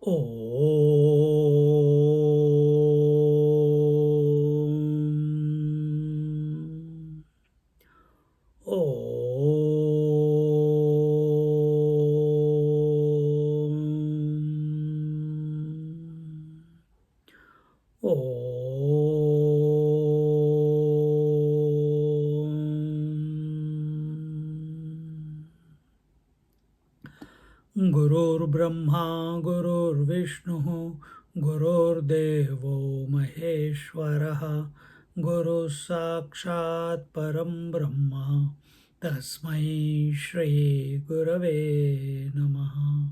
Om. Om. Om. Gurur Brahma, Gurur Vishnu, Gurur Devo Maheshwaraha, Guru Sakshat Param Brahma, Tasmai Shri Gurave Namaha,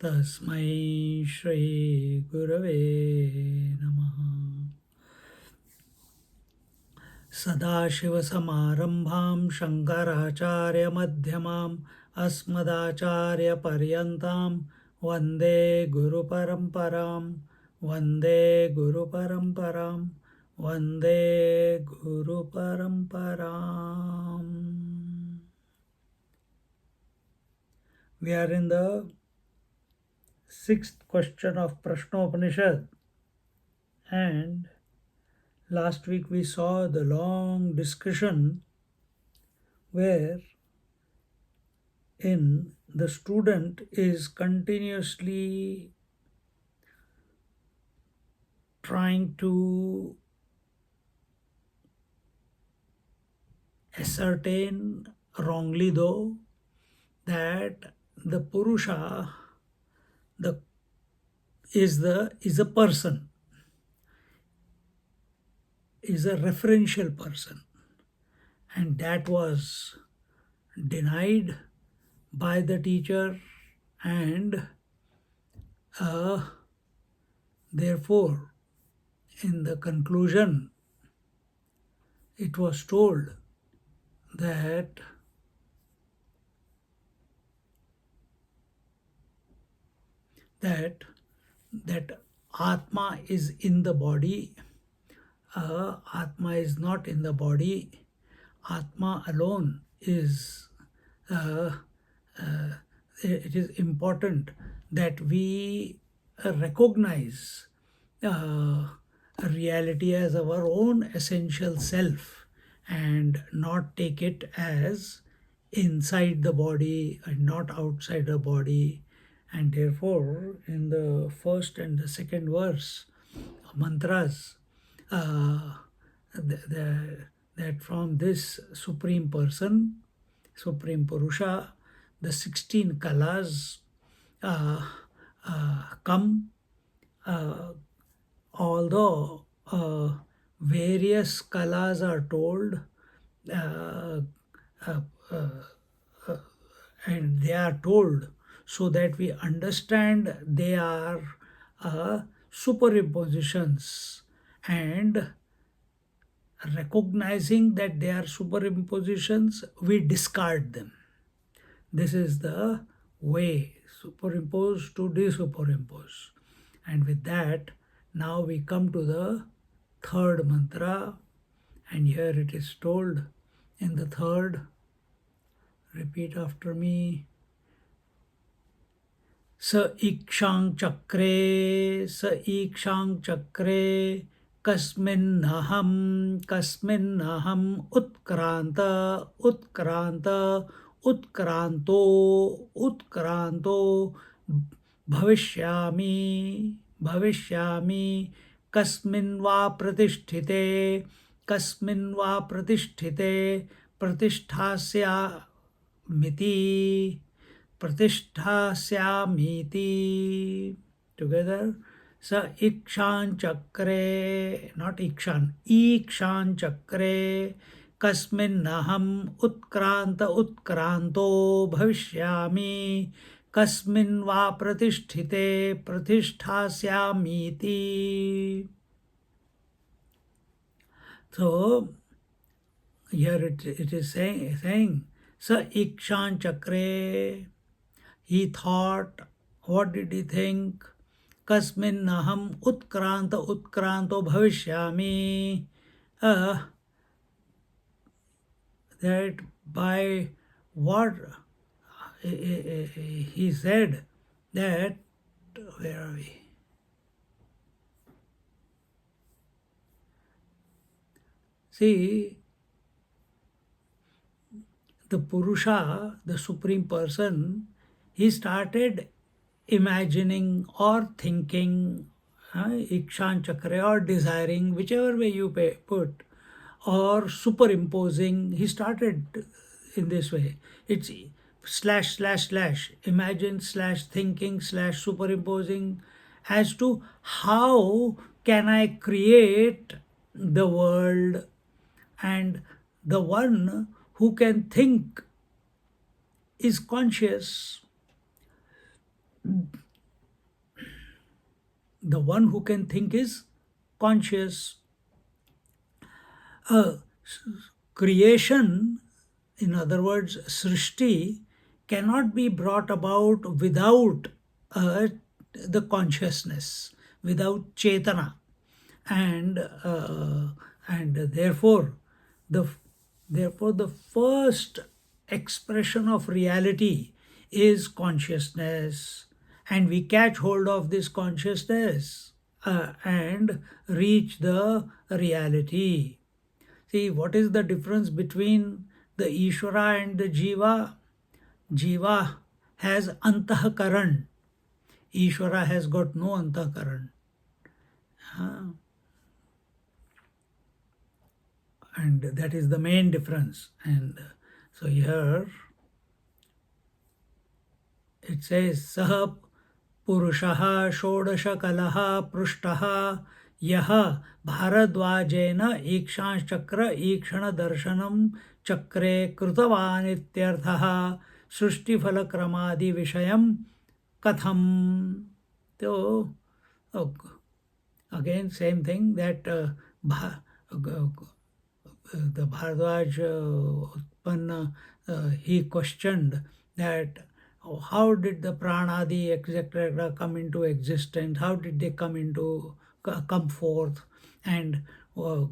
Tasmai Shri Gurave Namaha. सदाशिवसमारम्भां शङ्कराचार्यमध्यमाम् अस्मदाचार्यपर्यन्तां वन्दे गुरुपरम्परां वन्दे गुरुपरम्परां वन्दे गुरुपरम्पराम्. We are in the 6th question of Prashnopanishad, and last week we saw the long discussion where the student is continuously trying to ascertain, wrongly though, that the Purusha is a person, is a referential person, and that was denied by the teacher, and therefore in the conclusion it was told that Atma is in the body. Atma is not in the body. Atma alone is it is important that we recognize reality as our own essential self and not take it as inside the body and not outside the body. And therefore, in the first and the second verse, mantras, that from this Supreme Person, Supreme Purusha, the 16 kalas come, although various kalas are told, and they are told so that we understand they are superimpositions, and recognizing that they are superimpositions, we discard them. This is the way, superimpose to desuperimpose. And with that, now we come to the third mantra, and here it is told in the third, repeat after me. Sa ikshang chakre, sa ikshang chakre, kasminnaham utkranta utkranto bhavishyami kasmin va pratishthite pratisthasya miti pratisthasyaamiti. Together, sa ikshan chakre, not ikshan, ikshan chakre, kasmin naham utkranto bhavishyami kasmin va pratisthite pratisthasyaamiti. So here it is saying sa ikshan chakre, he thought. What did he think? Kasmin naham utkranto bhavishyami. That by what he said that where are we? See, the Purusha, the Supreme Person, he started imagining or thinking, Ikshan Chakra, or desiring, whichever way you put, or superimposing. He started in this way. It's slash slash slash imagine slash thinking slash superimposing as to how can I create the world, and the one who can think is conscious. The one who can think is conscious. Uh, Creation, in other words, Srishti, cannot be brought about without the consciousness, without Chetana. And therefore the the first expression of reality is consciousness, and we catch hold of this consciousness and reach the reality. See, what is the difference between the Ishvara and the Jiva? Jiva has antahkaran. Ishvara has got no antahkaran. And that is the main difference. And so here it says Sah Purushaha Shodasha Kalaha Prushtaha Yaha Bharadwajena Ikshan Chakra Ikshana Darshanam Chakre Krutavan Ityarthaha Srushti Falakramadi Vishayam Katham. So, again, same thing that the Bharadwaj Utpanna, he questioned that how did the pranadi etc. come into existence? How did they come forth? And the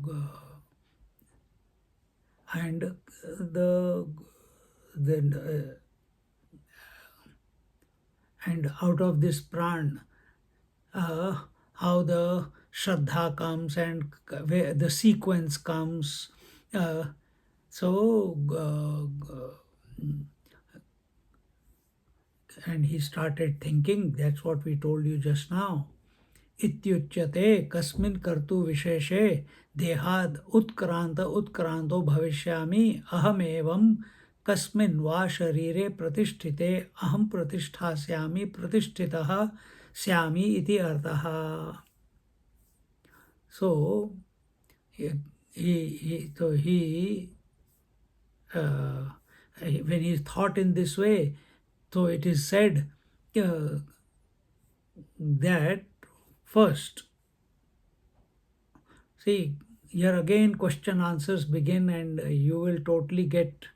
and out of this pran, how the Shraddha comes and where the sequence comes. And he started thinking, that's what we told you just now. Ityuchyate kasmin kartu visheshe dehad utkranto bhavishyami ahamevam kasmin va sharire pratisthite aham pratishthasyami pratisthitah syami iti arthaha. So when he thought in this way, so it is said that first, see, here again question answers begin, and you will totally get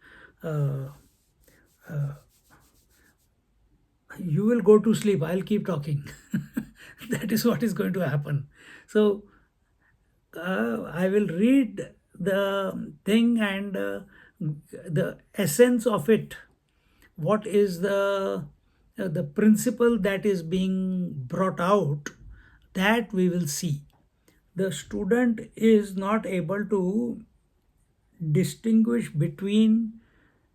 you will go to sleep. I'll keep talking. That is what is going to happen. So I will read the thing and the essence of it. What is the principle that is being brought out, that we will see. The student is not able to distinguish between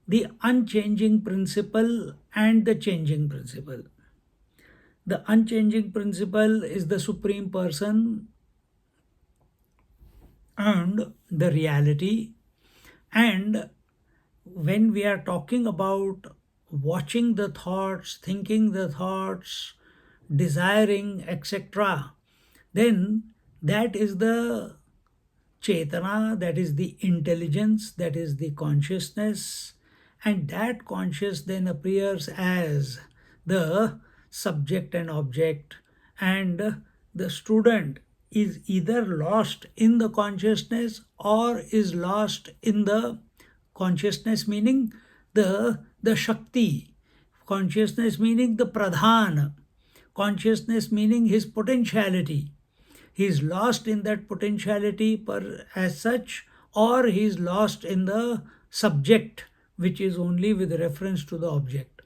the unchanging principle and the changing principle. The unchanging principle is the Supreme Person and the reality. And when we are talking about watching the thoughts, thinking the thoughts, desiring, etc., then that is the Chetana, that is the intelligence, that is the consciousness, and that conscious then appears as the subject and object, and the student is either lost in the consciousness or is lost in the consciousness, meaning the Shakti, consciousness meaning the Pradhan, consciousness meaning his potentiality. He is lost in that potentiality as such, or he is lost in the subject, which is only with reference to the object.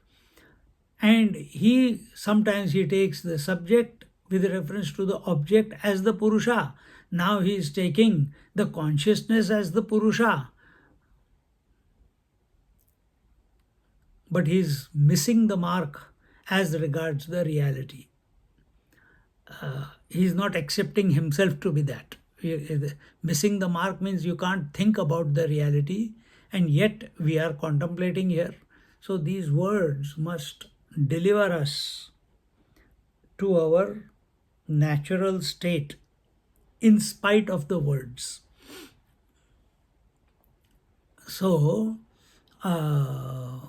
And he sometimes he takes the subject with reference to the object as the Purusha. Now he is taking the consciousness as the Purusha, but he is missing the mark as regards the reality. He is not accepting himself to be that. Missing the mark means you can't think about the reality, and yet we are contemplating here. So these words must deliver us to our natural state in spite of the words. So, how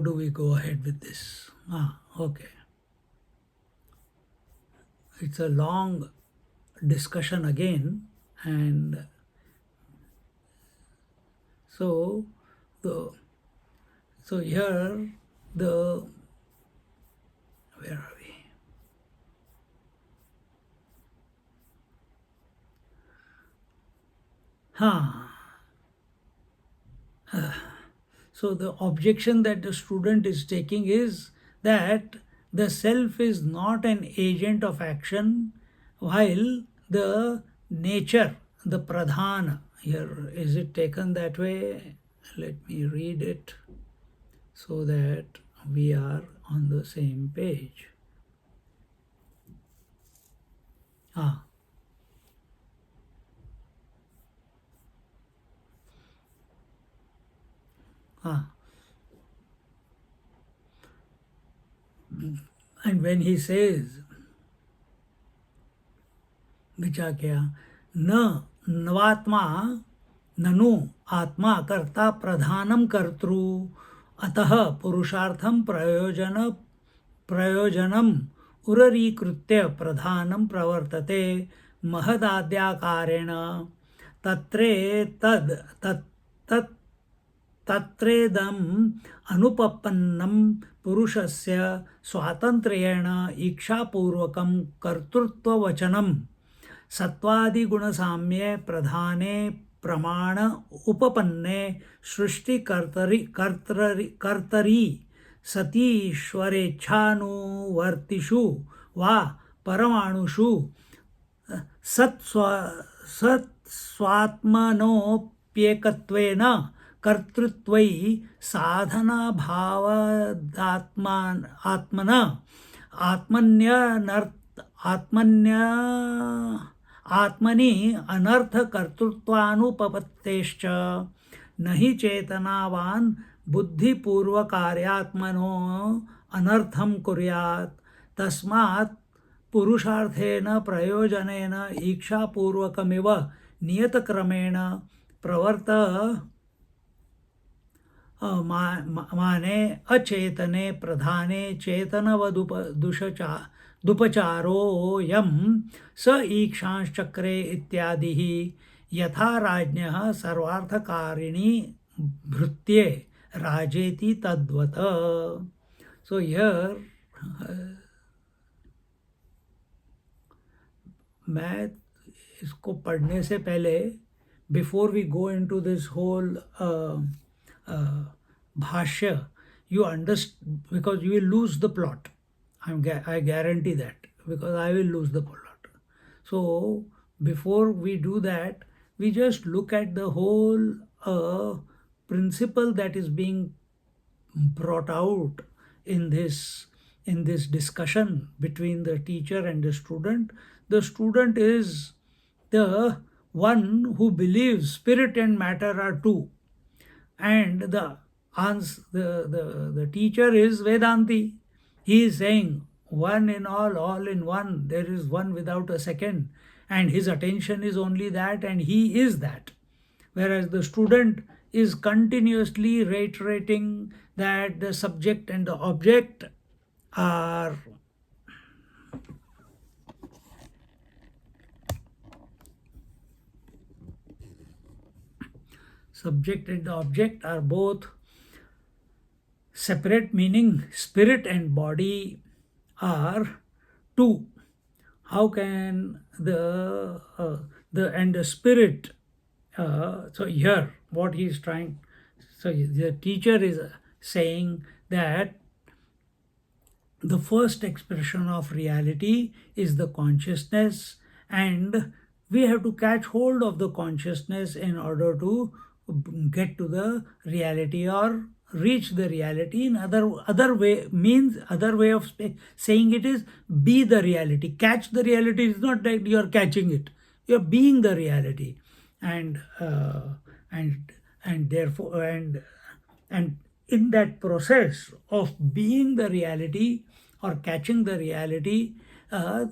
do we go ahead with this? Okay. It's a long discussion again, and so the so here the where are we? So the objection that the student is taking is that the self is not an agent of action, while the nature, the pradhan, here is it taken that way? Let me read it so that we are on the same page. Ah. And when he says, विचार किया न नवात्मा ननु आत्मा कर्ता प्रधानम कर्तृ अतः पुरुषार्थम प्रयोजनम उररीकृत्य प्रधानम प्रवर्तते महदाद्याकारेण तत्रे तद तत् तत्रेदम् अनुपपन्नं पुरुषस्य स्वातन्त्र्येण इच्छापूर्वकं कर्तृत्ववचनं सत्वादिगुणसाम्ये प्रधाने प्रमाण उपपन्ने कर्तरी सतीश्वरेच्छानुवर्तिषु वा परमाणुषु सत्स्वात्मनोप्येकत्वेन कर्तृत्वै साधनाभावादात्मन आत्मनि अनर्थकर्तृत्वानुपपत्तेश्च न हि चेतनावान् बुद्धिपूर्वकार्यात्मनो अनर्थं कुर्यात् तस्मात् पुरुषार्थेन प्रयोजनेन ईक्षापूर्वकमिव नियतक्रमेण प्रवर्त माने अचेतने प्रधाने दुपचारोऽयं स ईक्षांश्चक्रे इत्यादिः यथा राज्ञः सर्वार्थकारिणी भृत्ये राजेति तद्वत्. So here मैं इसको पढ़ने से पहले before we go into this whole bhashya, you understand, because you will lose the plot. I guarantee that, because I will lose the plot. So before we do that, we just look at the whole principle that is being brought out in this discussion between the teacher and the student. The student is the one who believes spirit and matter are two, and the teacher is Vedanti. He is saying one in all in one. There is one without a second, and his attention is only that, and he is that. Whereas the student is continuously reiterating that the subject and the object are both separate, meaning spirit and body are two. How can the spirit? So here, what he is trying. So the teacher is saying that the first expression of reality is the consciousness, and we have to catch hold of the consciousness in order to get to the reality or reach the reality. In other way means, other way of saying it is, be the reality. Catch the reality is not that you are catching it, you are being the reality. And and therefore and in that process of being the reality or catching the reality, uh,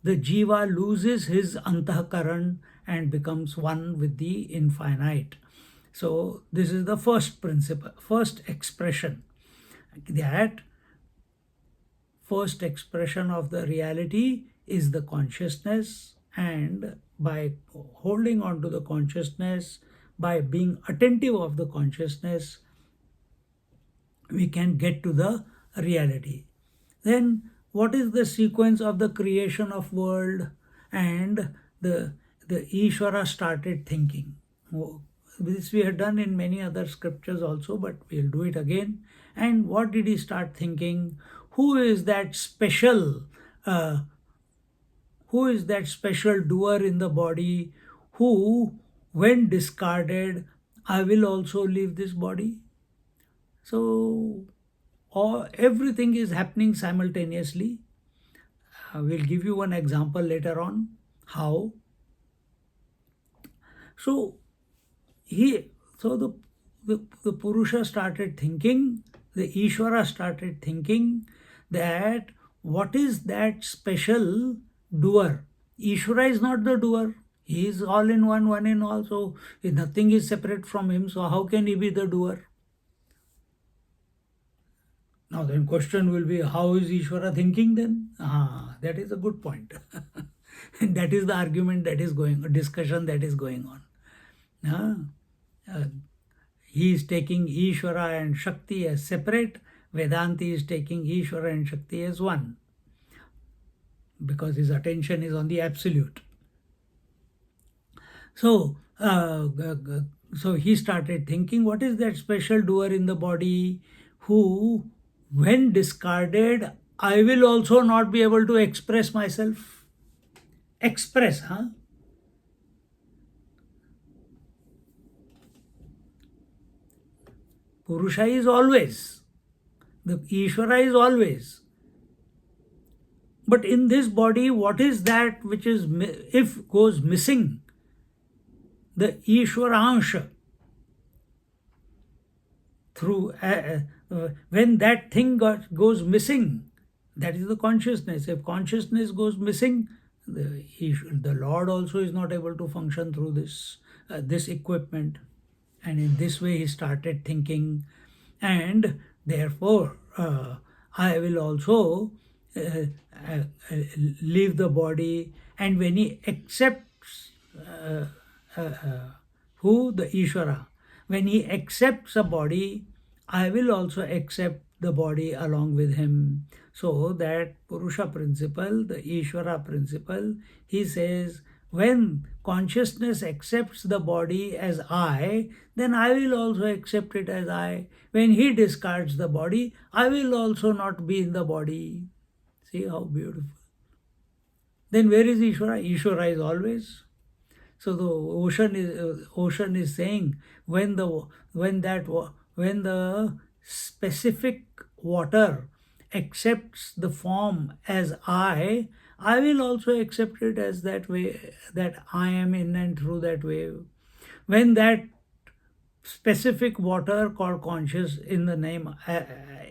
the jiva loses his antahkaran and becomes one with the infinite. So this is the first principle, first expression. That first expression of the reality is the consciousness, and by holding on to the consciousness, by being attentive of the consciousness, we can get to the reality. Then what is the sequence of the creation of world? And the Ishvara started thinking. This we have done in many other scriptures also, but we'll do it again. And what did he start thinking? Who is that special uh, who is that special doer in the body who, when discarded, I will also leave this body? So everything is happening simultaneously. We'll give you one example later on how. So he so the Purusha started thinking, the Ishvara started thinking that what is that special doer? Ishvara is not the doer. He is all in one, one in all. So nothing is separate from him. So how can he be the doer? Now then question will be, how is Ishvara thinking then? That is a good point. That is the argument that is going, discussion that is going on. He is taking Ishvara and Shakti as separate. Vedanti is taking Ishvara and Shakti as one, because his attention is on the absolute. So, so he started thinking, what is that special doer in the body who, when discarded, I will also not be able to express myself? Express, Purusha is always, the Ishvara is always. But in this body, what is that which is, if goes missing, the Ishvaransha, through when that thing goes missing, that is the consciousness. If consciousness goes missing, the Lord also is not able to function through this equipment. And in this way he started thinking, and therefore I will also leave the body. And when he accepts who, the Ishvara, when he accepts a body, I will also accept the body along with him. So that Purusha principle, the Ishvara principle, he says, when consciousness accepts the body as I, then I will also accept it as I. When he discards the body, I will also not be in the body. See how beautiful. Then where is Ishvara? Ishvara is always. So the ocean is saying, when the specific water accepts the form as I will also accept it as that way, that I am in and through that wave. When that specific water called conscious, in the name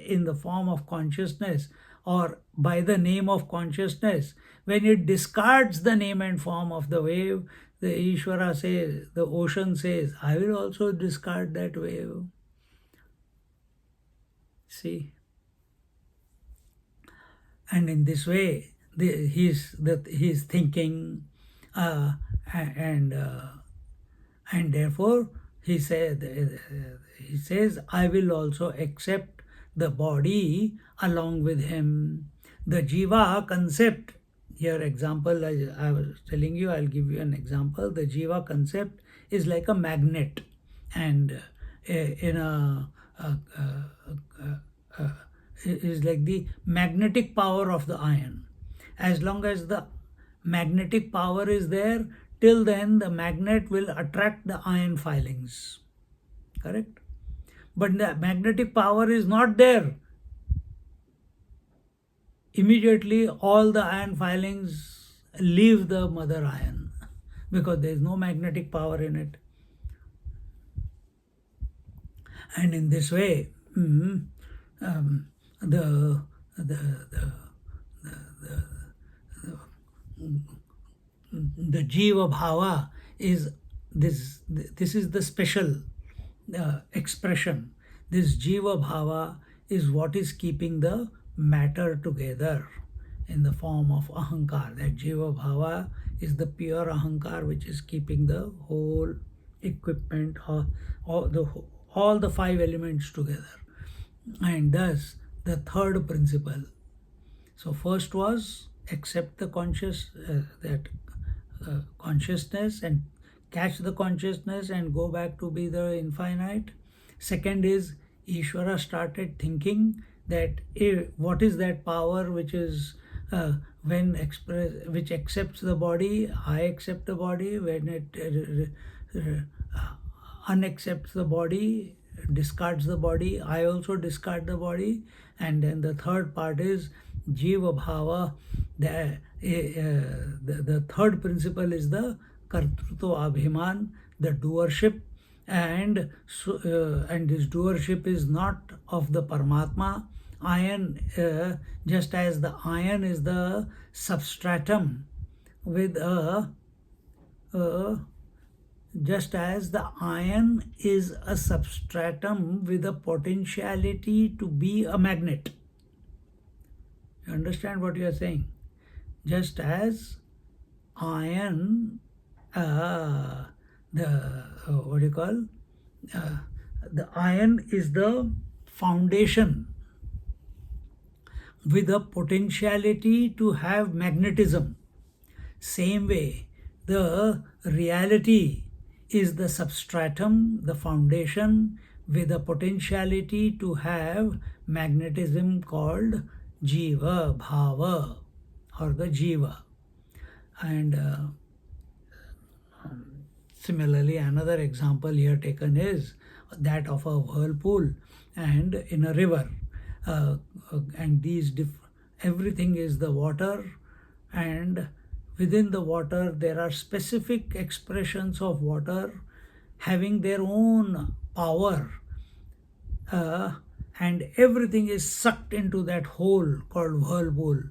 in the form of consciousness, or by the name of consciousness, when it discards the name and form of the wave, the Ishvara says, the ocean says, I will also discard that wave. See? And in this way, he's thinking, and therefore he says, I will also accept the body along with him. The jiva concept, here example, I was telling you, I'll give you an example. The jiva concept is like a magnet, and in a uh, is like the magnetic power of the iron. As long as the magnetic power is there, till then the magnet will attract the iron filings. Correct? But the magnetic power is not there. Immediately all the iron filings leave the mother iron because there is no magnetic power in it. And in this way, um, the, the, the jiva bhava is this is the special expression. This jiva bhava is what is keeping the matter together in the form of ahankar. That jiva bhava is the pure ahankar which is keeping the whole equipment, all the five elements together. And thus the third principle. So first was accept the consciousness and catch the consciousness and go back to be the infinite. Second is Ishvara started thinking that what is that power which is which accepts the body. I accept the body. When it unaccepts the body, discards the body, I also discard the body. And then the third part is jiva bhava. The third principle is the kartrutva abhiman, the doership, and this doership is not of the Paramatma. Iron, just as the iron is the substratum with just as the iron is a substratum with a potentiality to be a magnet. You understand what you are saying? Just as iron, the iron is the foundation with a potentiality to have magnetism. Same way, the reality is the substratum, the foundation with a potentiality to have magnetism called jiva bhava or the jiva. And similarly, another example here taken is that of a whirlpool and in a river. And everything is the water, and within the water there are specific expressions of water having their own power, and everything is sucked into that hole called whirlpool,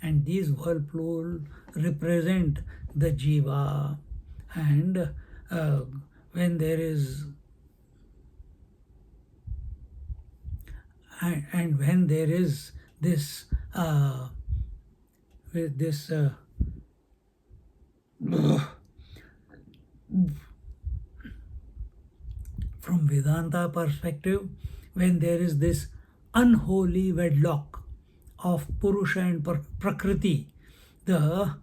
and these whirlpool represent the jiva. And when there is this with this from Vedanta perspective, when there is this unholy wedlock of Purusha and Prakriti, the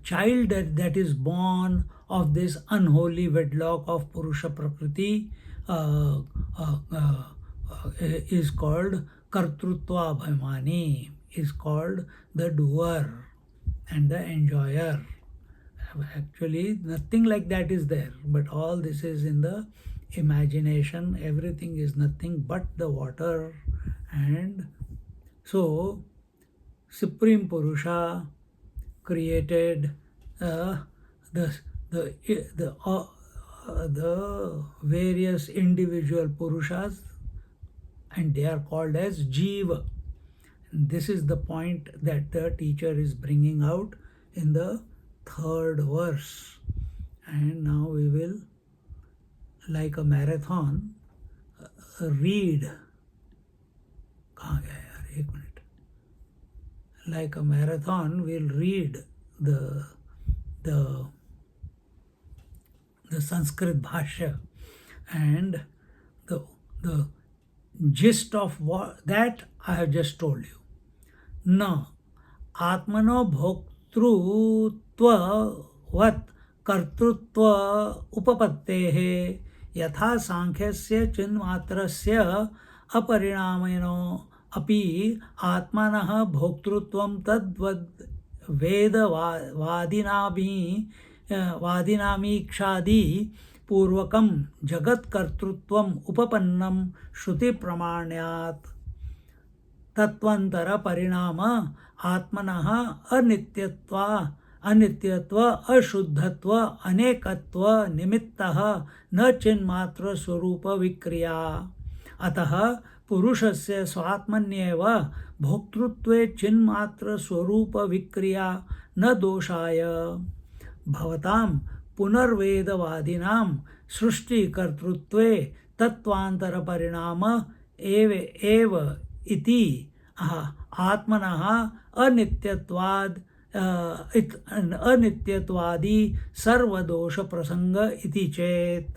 child that is born of this unholy wedlock of Purusha Prakriti is called Kartrutva Abhimani, is called the doer and the enjoyer. Actually, nothing like that is there, but all this is in the imagination. Everything is nothing but the water. And so, Supreme Purusha created the various individual Purushas, and they are called as Jiva. And this is the point that the teacher is bringing out in the third verse. And now we will, like a marathon, read. Like a marathon, we'll read the Sanskrit Bhashya, and the gist of that I have just told you. Na Atmano Bhoktrutva vat Kartrutva Upapattehe यथा सांख्यस्य चिन्मात्रस्य अपरिणामिनो अपि आत्मनः भोक्तृत्वं तद्वद् वादिनामीक्षादि पूर्वकं जगत्कर्तृत्वम् उपपन्नं श्रुतिप्रमाण्यात् तत्वांतर परिणाम आत्मनः अनित्यत्व अशुद्धत्व अनेकत्व निमित्तः न चिन्मात्र स्वरूप विक्रिया। अतः पुरुषस्य स्वात्मन्येव भोक्तृत्वे चिन्मात्र स्वरूप विक्रिया न दोषाय। भवतां पुनर्वेदवादिनां सृष्टिकर्तृत्वे तत्वांतर परिणाम एव इति आत्मनः अनित्यत्वादि सर्वदोष प्रसंग इति चेत्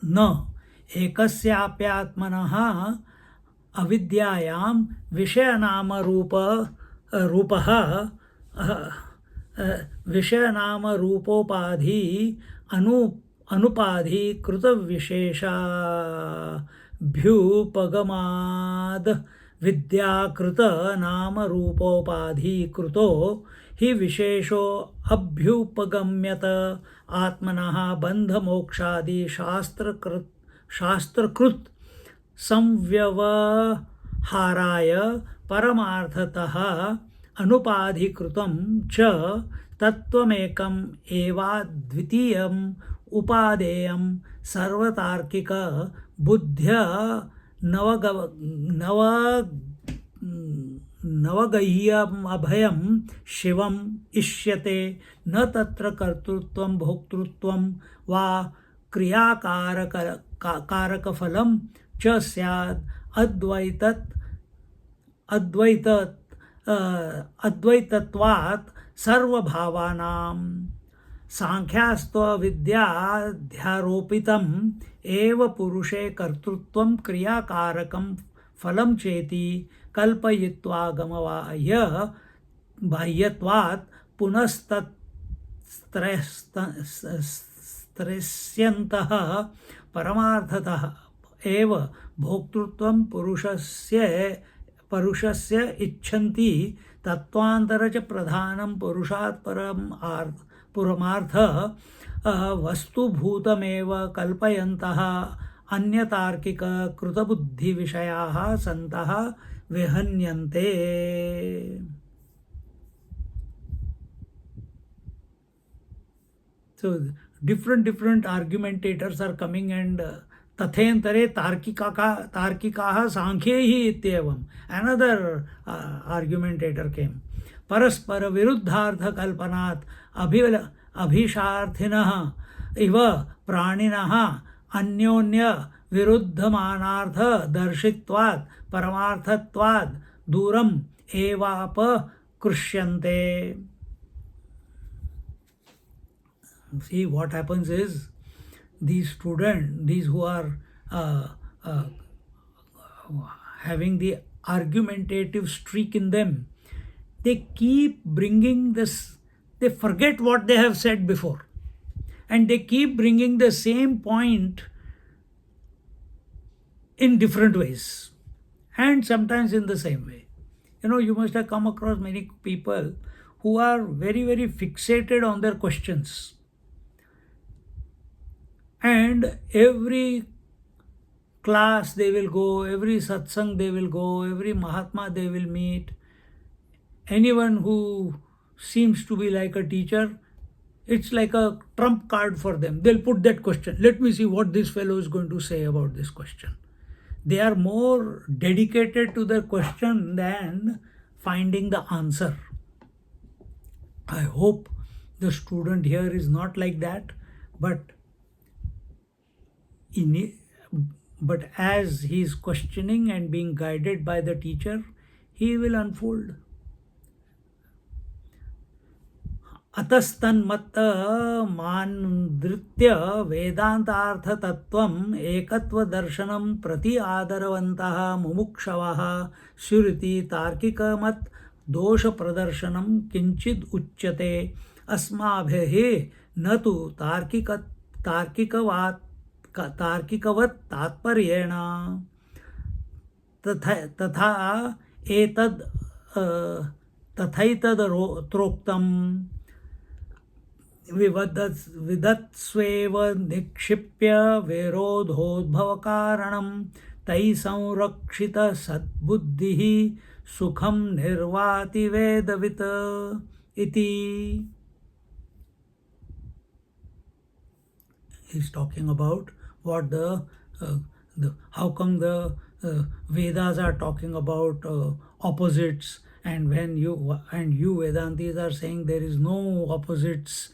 न एकस्याप्यात्मनः अविद्यायां विषयनामरूपोपाधि अनुपाधि कृतविशेषाभ्युपगमाद् विद्याकृत नाम रूपोपाधि कृतो हि विशेषो अभ्युपगम्यत आत्मनः बंधमोक्षादि शास्त्रकृत संव्यवहाराय परमार्थतः अनुपाधिकृतं च तत्त्वमेकम् एवाद्वितीयम् उपादेयं सर्वतार्किक बुद्ध्या नवगह्यमभयं शिवम् इष्यते न तत्र कर्तृत्वं भोक्तृत्वं वा क्रियाकारकफलं च स्यात् अद्वैतत्वात् सर्वभावानां सांख्यास्त्वविद्याध्यारोपितम् एव पुरुषे कर्तृत्वं क्रियाकारकं फलं चेति कल्पयित्वागमवाय बाह्यत्वात् पुनस्त्रस्यन्तः परमार्थतः एव भोक्तृत्वं पुरुषस्य इच्छन्ति तत्त्वान्तर च प्रधानं पुरुषात् परमार्थ वस्तुभूतमेव कल्पयन्तः अन्यतार्किक कृतबुद्धिविषयाः सन्तः विहन्यन्ते। So different argumentators are coming and तथेन्तरे तार्किकाः सांख्यैः इत्येवम् another argumentator came परस्पर विरुद्धार्थकल्पनात् अभिशार्थिनः इव प्राणिनः अन्योन्य विरुद्धमानार्थ दर्शित्वात् परमार्थत्वात् दूरम् एवापकृष्यन्ते. See, what happens is these who are having the argumentative streak in them, they keep bringing this, they forget what they have said before and they keep bringing the same point in different ways and sometimes in the same way. You must have come across many people who are very, very fixated on their questions. And every class they will go, every satsang they will go, every Mahatma they will meet. Anyone who seems to be like a teacher, it's like a trump card for them. They'll put that question. Let me see what this fellow is going to say about this question. They are more dedicated to their question than finding the answer. I hope the student here is not like that, but as he is questioning and being guided by the teacher, he will unfold. अतस्तन्मत्तमानृत्य वेदान्तार्थतत्त्वम् एकत्वदर्शनं प्रति आदरवन्तः मुमुक्षवः स्युरिति तार्किकमत् दोषप्रदर्शनं किञ्चित् उच्यते. अस्माभिः न तु तार्किकवात् तार्किकवत् तात्पर्येण तथा एतद् तथैतदरोक्तं विदत्स्वेव निक्षिप्य विरोधोद्भवकारणं तैः संरक्षितसद्बुद्धिः सुखं निर्वाति वेदवित् इति. He's talking about what how come the Vedas are talking about opposites, and when you Vedantis are saying there is no opposites,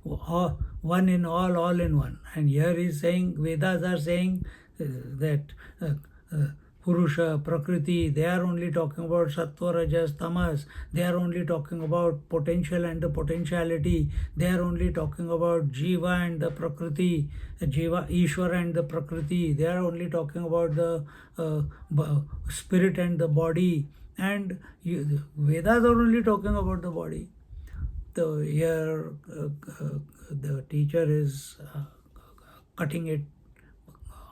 one in all in one. And here he's saying, Vedas are saying that Purusha, Prakriti, they are only talking about Sattva, Rajas, Tamas. They are only talking about potential and the potentiality. They are only talking about Jiva and the Prakriti, Jiva, Ishwara and the Prakriti. They are only talking about the spirit and the body. And Vedas are only talking about the body. So here the teacher is cutting it,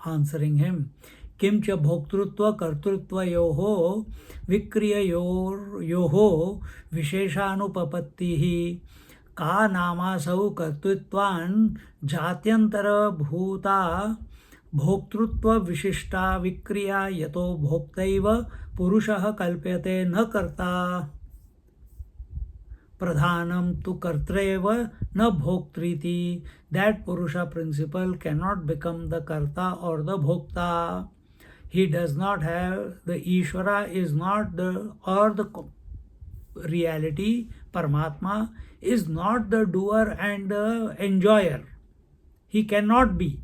answering him. किंच भोक्तृत्व कर्तृत्वयोः विक्रिययोः विशेषानुपपत्तिः का नामासौ कर्तृत्वान् जात्यन्तरभूता भोक्तृत्व विशिष्टा विक्रिया यतो भोक्तैव पुरुषः कल्प्यते न कर्ता प्रधानम तु कर्तृव न भोक्तृति. That Purusha principle cannot become the karta or the bhokta. He does not have, the Ishvara is not the, or the reality, Paramatma is not the doer and the enjoyer. He cannot be,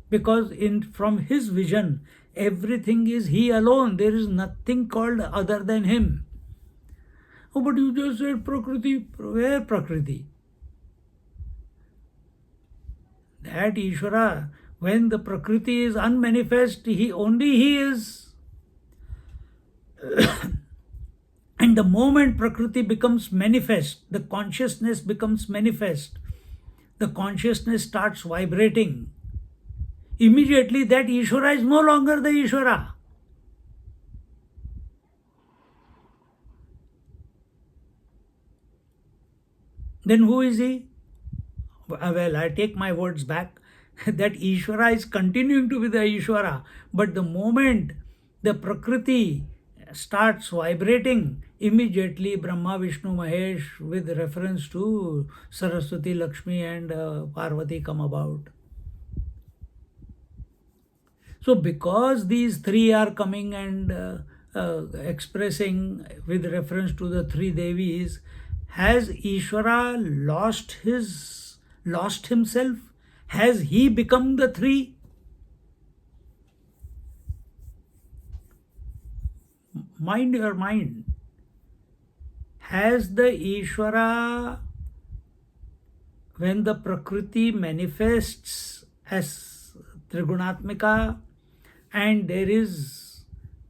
because from his vision everything is he alone. There is nothing called other than him. Oh, but you just said Prakriti. Where Prakriti? That Ishvara, when the Prakriti is unmanifest, he is. And the moment Prakriti becomes manifest, the consciousness becomes manifest, the consciousness starts vibrating. Immediately that Ishvara is no longer the Ishvara. Then who is he? Well, I take my words back. That Ishvara is continuing to be the Ishvara. But the moment the Prakriti starts vibrating, immediately Brahma, Vishnu, Mahesh, with reference to Saraswati, Lakshmi and Parvati come about. So because these three are coming and expressing with reference to the three Devis, has Ishvara lost himself? Has he become the three? Mind your mind. Has the Ishvara, when the Prakriti manifests as Trigunatmika and there is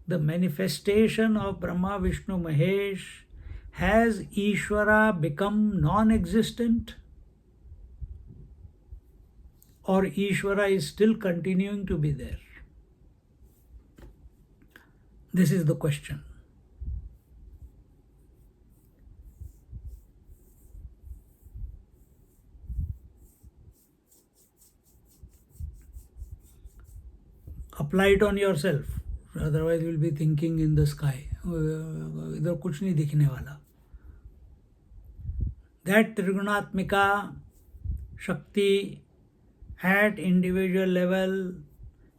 the manifestation of Brahma, Vishnu, Mahesh, has Ishvara become non-existent? Or Ishvara is still continuing to be there? This is the question. Apply it on yourself. Otherwise you will be thinking in the sky. इधर कुछ नहीं दिखने वाला. That Trigunatmika Shakti at individual level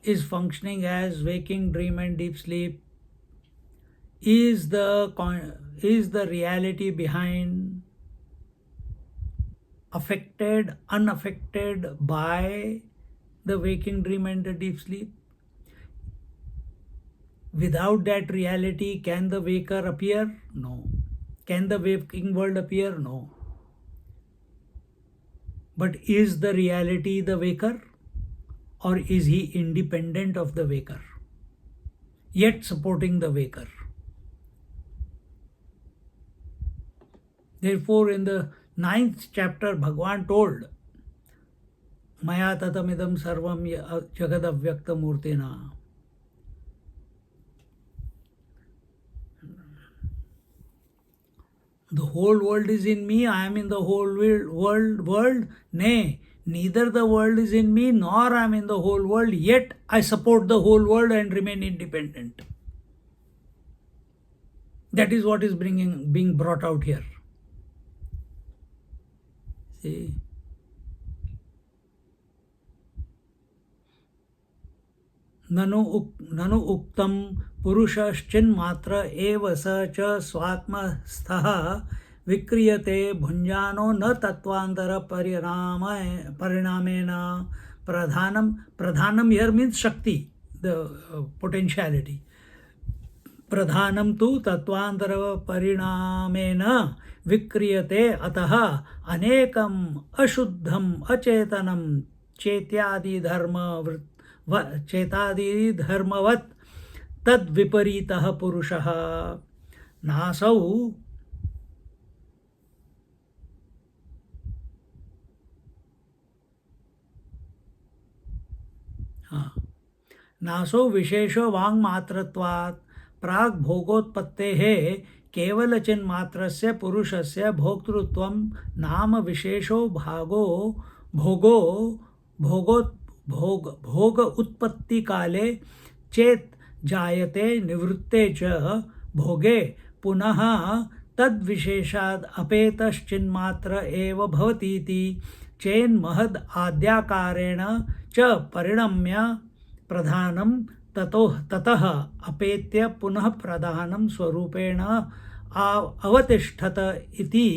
is functioning as waking, dream and deep sleep, is the reality behind, affected, unaffected by the waking, dream and the deep sleep. Without that reality, can the waker appear? No. Can the waking world appear? No. But is the reality the waker? Or is he independent of the waker, yet supporting the waker? Therefore, in the 9th chapter, Bhagavan told maya tatamidam sarvam jagadavyaktamurtina. The whole world is in me, I am in the whole world. Nay, neither the world is in me nor I am in the whole world, yet I support the whole world and remain independent. That is what is being brought out here. See? ननु उक्तं पुरुषश्चिन्मात्र एव स च स्वात्मस्थः विक्रियते भुञ्जानो न तत्वान्तर परिणामेन प्रधानम here means shakti, the potentiality. प्रधानं तु तत्वान्तर परिणामेन विक्रियते अतः अनेकम् अशुद्धम् अचेतनं चेतादिधर्मवत् तद्विपरीतः पुरुषः नासौ नासौ विशेषो वाङ्मात्रत्वात् प्राग् भोगोत्पत्तेः केवलचिन्मात्रस्य पुरुषस्य भोक्तृत्वं नाम विशेषो भोग उत्पत्ति काले चेत जायते निवृत्ते च भोगे पुनः तद्विशेषाद् अपेतश्चिन्मात्र एव भवतीति चेन्महद् आद्याकारेण च परिणम्य प्रधानं ततः अपेत्य पुनः प्रधानं स्वरूपेण अवतिष्ठत इति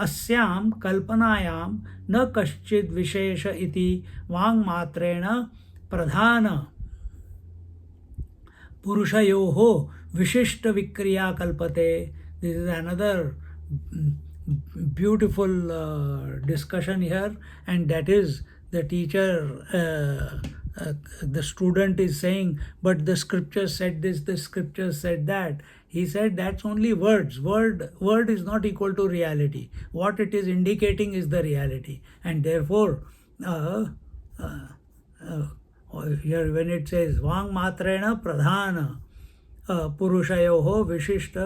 अस्यां कल्पनायां न कश्चिद् विशेष इति वाङ्मात्रेण प्रधान पुरुषयोः विशिष्ट विक्रिया कल्पते. This is another beautiful discussion here, and that is the teacher, the student is saying, but the scripture said this, the scripture said that. He said that's only words. Word is not equal to reality. What it is indicating is the reality, and therefore here when it says Vang Matrena Pradhana Purushayoho Vishishta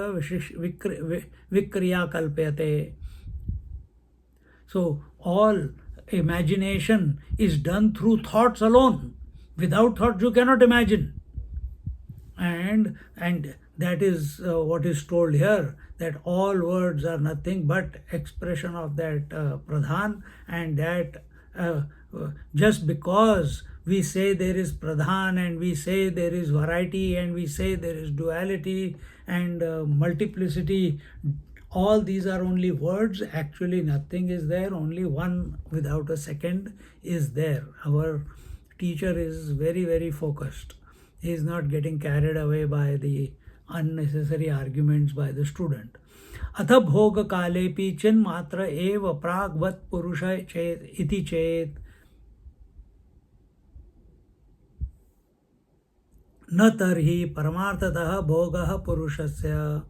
Vikriya Kalpyate. So all imagination is done through thoughts alone. Without thoughts you cannot imagine. And that is what is told here, that all words are nothing but expression of that pradhan, and that just because we say there is pradhan and we say there is variety and we say there is duality and multiplicity, all these are only words. Actually nothing is there, only one without a second is there. Our teacher is very, very focused. He is not getting carried away by the unnecessary arguments by the student. अथ भोग कालेपि चिन्मात्र एव प्राग्वत् पुरुष चेत इति चेत न तर्हि परमार्थतः भोगः पुरुषस्य.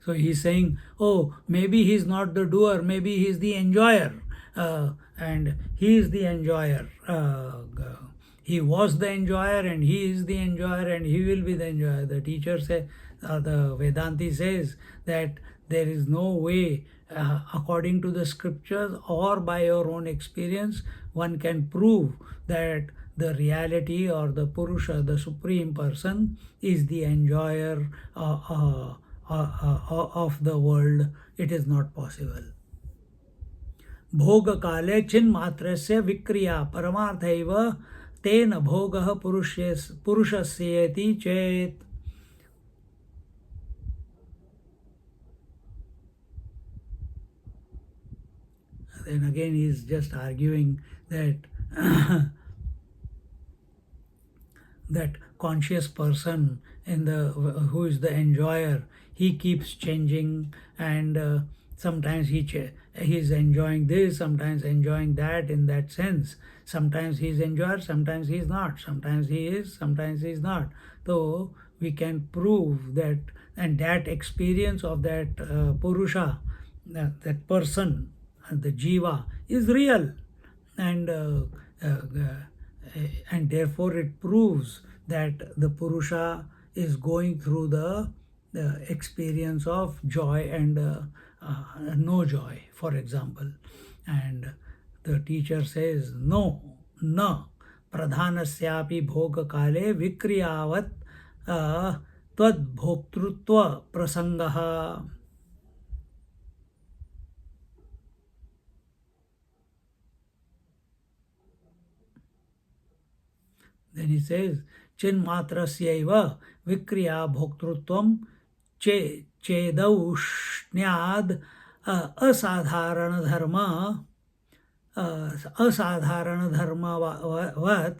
So he is saying, oh, maybe he is not the doer, maybe he is the enjoyer, and he is the enjoyer. He was the enjoyer and he is the enjoyer and he will be the enjoyer. The teacher says, the Vedanti says that there is no way, according to the scriptures or by your own experience, one can prove that the reality or the Purusha, the Supreme Person, is the enjoyer of the world. It is not possible. भोग काले चिन्मात्रस्य विक्रिया परमार्थैव तेन भोगः पुरुषस्येति चेत्. Then again he is just arguing that that conscious person who is the enjoyer, he keeps changing, and sometimes he is enjoying this, sometimes enjoying that, in that sense. Sometimes he is enjoyer, sometimes he is not. Sometimes he is, sometimes he is not. So we can prove that, and that experience of that Purusha, that person, the Jiva, is real. And and therefore it proves that the Purusha is going through the experience of joy and no joy, for example. And the teacher says, no, na pradhanasyapi bhoga kale vikriyavat tvad bhoktrutva prasangaha. Then he says, chinmatrasyaiva vikriya bhoktrutvam chedaushnyad asadharana dharma asadharana dharmavat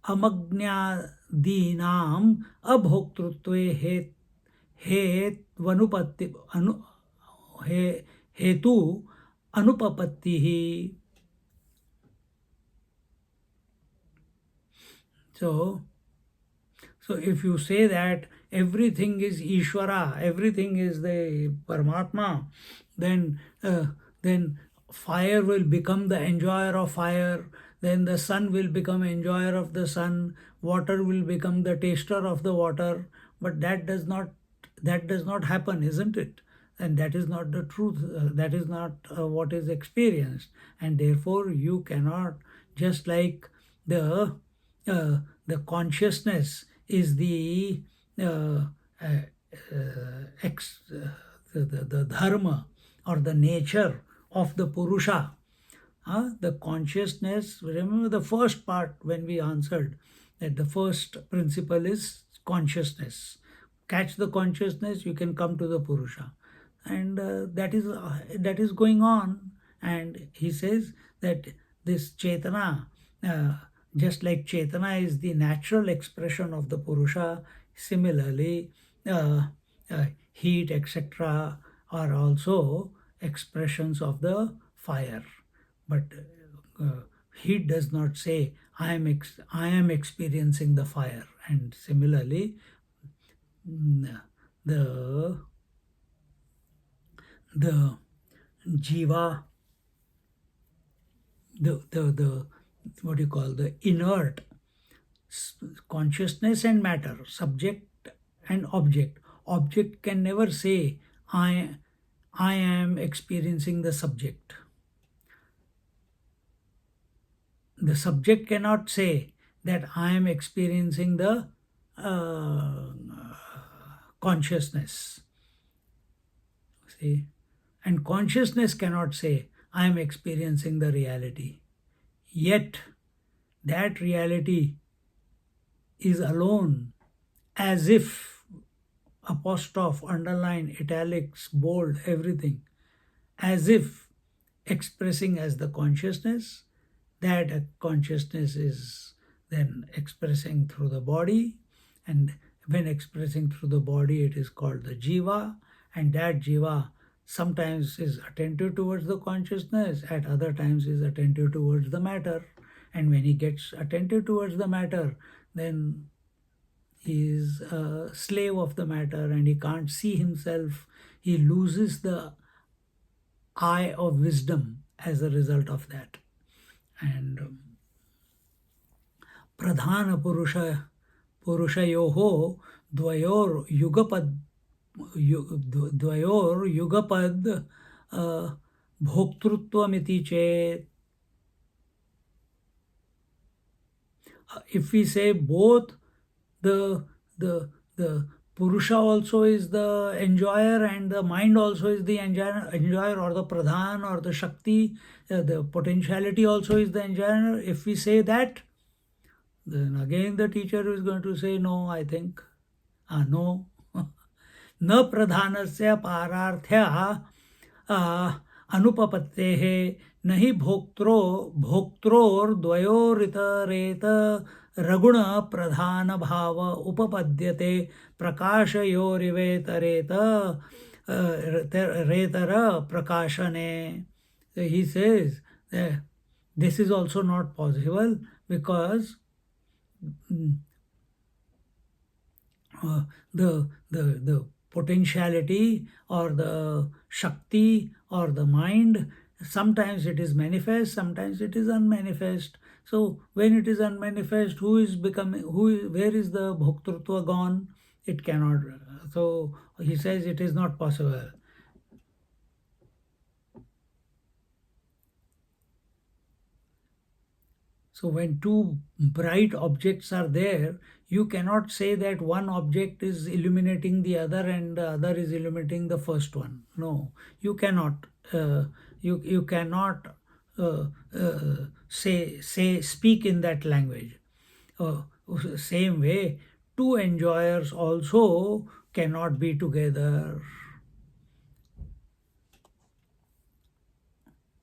amagnyadinam abhoktrutve hetvanupatti hetu anupapattihi. So if you say that everything is Ishvara, everything is the Paramatma, then fire will become the enjoyer of fire, then the sun will become enjoyer of the sun, water will become the taster of the water. But that does not happen, isn't it? And that is not the truth. That is not what is experienced, and therefore you cannot, just like the consciousness is the uh, uh, the dharma or the nature of the Purusha. The consciousness, remember the first part when we answered that the first principle is consciousness. Catch the consciousness, you can come to the Purusha. And that is going on. And he says that this Chetana, just like Chetana is the natural expression of the Purusha, similarly, heat, etc., are also expressions of the fire. But heat does not say, I am experiencing the fire. And similarly, the jiva, the what do you call, the inert consciousness and matter, subject and object. Object can never say, I am experiencing the subject. The subject cannot say that I am experiencing the consciousness. See? And consciousness cannot say, I am experiencing the reality. Yet, that reality is alone, as if, apostrophe, underline, italics, bold, everything, as if expressing as the consciousness. That consciousness is then expressing through the body, and when expressing through the body, it is called the jiva, and that jiva sometimes is attentive towards the consciousness, at other times is attentive towards the matter. And when he gets attentive towards the matter, then he is a slave of the matter and he can't see himself. He loses the eye of wisdom as a result of that. And pradhana purushayoho dvayor yugapad bhoktrutvam chet. If we say both, the Purusha also is the enjoyer and the mind also is the enjoyer, or the Pradhan or the Shakti, the potentiality also is the enjoyer. If we say that, then again the teacher is going to say, no, I think, no. न प्रधानस्य पारार्थ्यः अनुपपत्तेः न हि भोक्त्रोर्द्वयोरितरेत रगुण प्रधान भाव उपपद्यते प्रकाशयोरिवेतरेत रेतर प्रकाशने. He says this is also not possible, because the potentiality or the Shakti or the mind Sometimes it is manifest, sometimes it is unmanifest. So when it is unmanifest, who is becoming, where is the bhoktrutva gone? It cannot. So he says it is not possible. So when two bright objects are there, you cannot say that one object is illuminating the other and the other is illuminating the first one. No, you cannot. You cannot speak in that language. Uh, Same way, two enjoyers also cannot be together.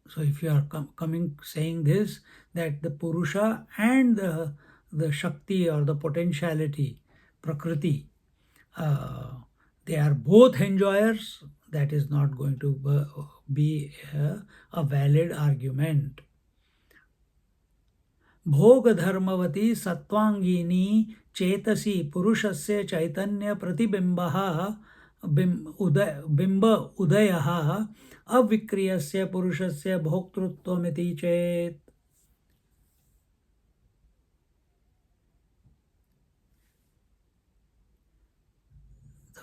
So if you are coming saying this, that the Purusha and the Shakti or the potentiality, Prakriti, uh, they are both enjoyers, that is not going to be a valid argument. भोग धर्मवती सत्वांगिनी चेतसी पुरुषस्य चैतन्य प्रतिबिंबः बिंब उदयः अविक्रियस्य पुरुषस्य भोक्तृत्वमिति चेत्.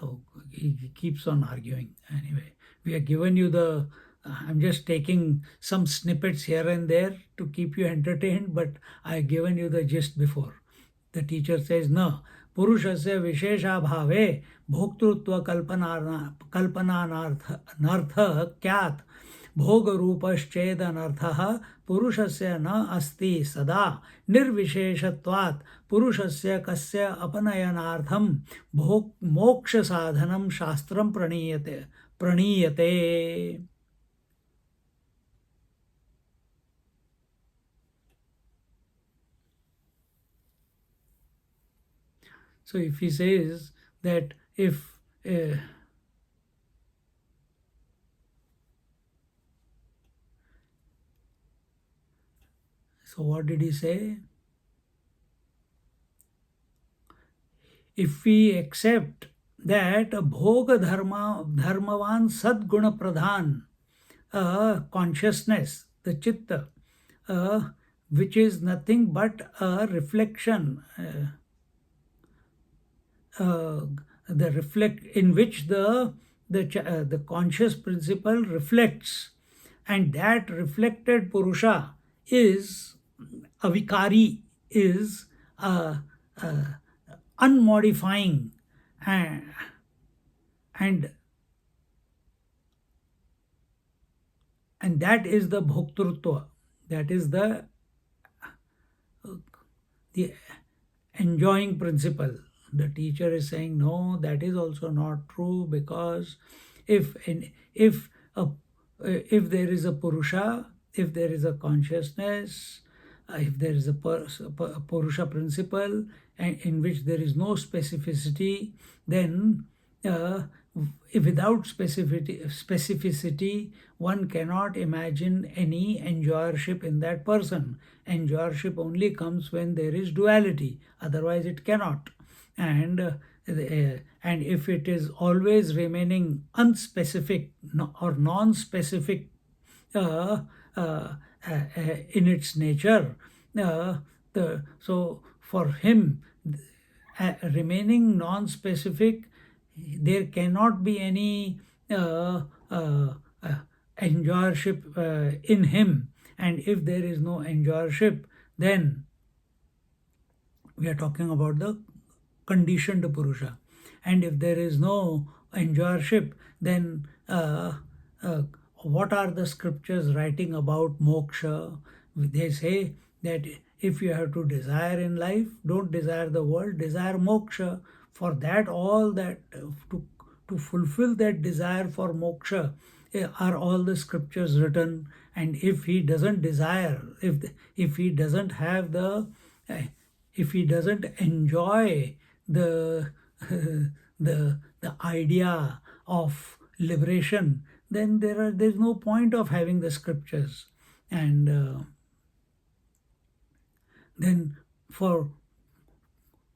So he keeps on arguing. Anyway, we have given you the. I'm just taking some snippets here and there to keep you entertained, but I have given you the gist before. The teacher says, no, पुरुषस्य विशेषाभावे भोक्तृत्व कल्पनानर्थः क्यात् भोगरूपश्चेदनर्थः पुरुषस्य न अस्ति सदा निर्विशेषत्वात् पुरुषस्य कस्य अपनयनार्थं भोग मोक्ष साधनं शास्त्रं प्रणीयते. So if he says that if so what did he say? If we accept that bhoga dharmavan sadguna pradhan consciousness, the chitta, which is nothing but a reflection, the reflect in which the conscious principle reflects, and that reflected purusha is avikari, is unmodifying, and that is the bhoktrutva, that is the enjoying principle. The teacher is saying, no, that is also not true, because if if there is a purusha, if there is a consciousness, if there is a purusha principle, and in which there is no specificity, then without specificity, one cannot imagine any enjoyership in that person. Enjoyership only comes when there is duality, otherwise it cannot. And if it is always remaining unspecific or non-specific in its nature, so for him, remaining non-specific, there cannot be any enjoyership in him. And if there is no enjoyership, then we are talking about the conditioned purusha. And if there is no enjoyership, then what are the scriptures writing about moksha? They say that if you have to desire in life, don't desire the world, desire moksha. For that, all that to fulfill that desire for moksha are all the scriptures written. And if he doesn't desire, if he doesn't have the if he doesn't enjoy the the idea of liberation, then there's no point of having the scriptures. And then for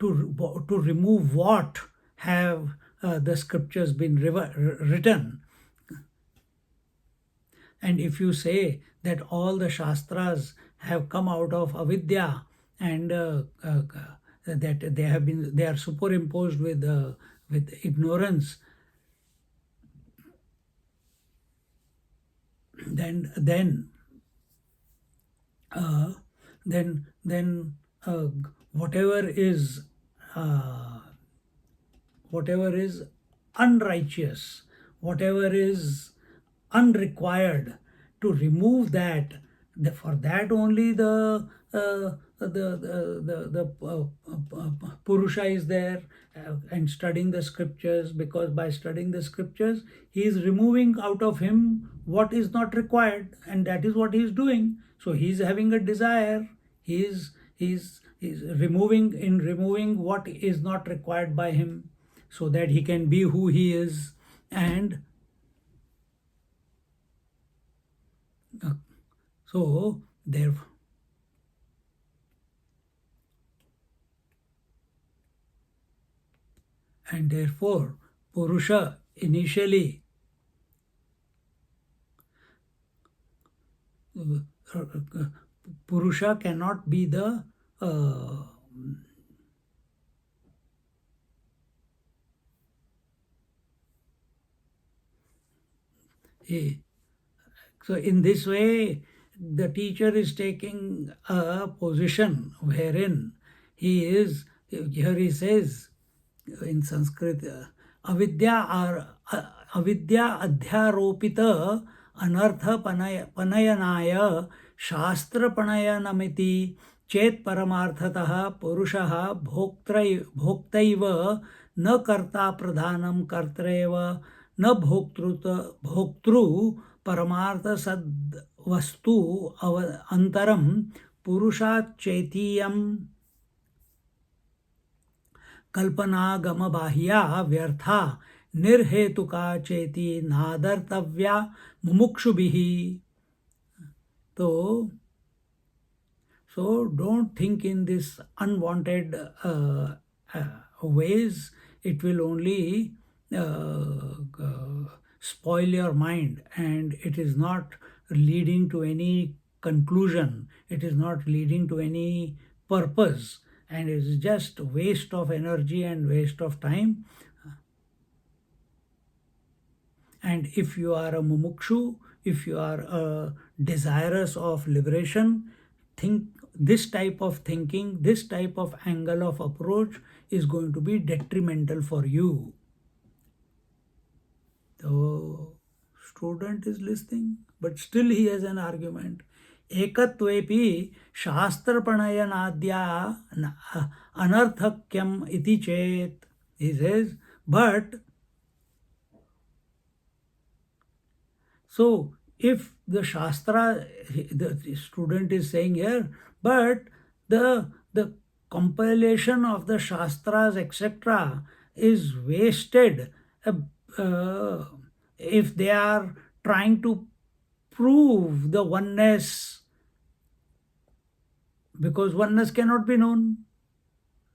to remove what have the scriptures been written. And if you say that all the Shastras have come out of avidya, and that they are superimposed with ignorance, then then uh, then whatever is uh, whatever is unrighteous, whatever is unrequired, to remove that, for that only the Purusha is there, and studying the scriptures, because by studying the scriptures he is removing out of him what is not required, and that is what he is doing. So he is having a desire, he is removing what is not required by him, so that he can be who he is. And so therefore, Purusha initially Purusha cannot be the so in this way the teacher is taking a position wherein here he says in Sanskrit, avidya or avidya adhyaropita anartha panayanaya shastra panayanamiti chet paramarthatah purushaha bhoktaiva न कर्ता प्रधानम कर्तरेव न भोक्तृ परमार्थ सद वस्तु अंतरम पुरुषाचैतीयम कल्पनागम बाह्या व्यर्था निर्हेतुका चेति नादर्तव्या मुमुक्षुभिः. So don't think in this unwanted ways. It will only spoil your mind, and it is not leading to any conclusion, it is not leading to any purpose, and it is just waste of energy and waste of time. And if you are a mumukshu, if you are desirous of liberation, think this type of thinking, this type of angle of approach is going to be detrimental for you. The student is listening, but still he has an argument. Ekatvepi shastra pranayanadya anarthakyam iti chet. He says, but so if the Shastra, the student is saying here, but the compilation of the Shastras, etc., is wasted if they are trying to prove the oneness, because oneness cannot be known.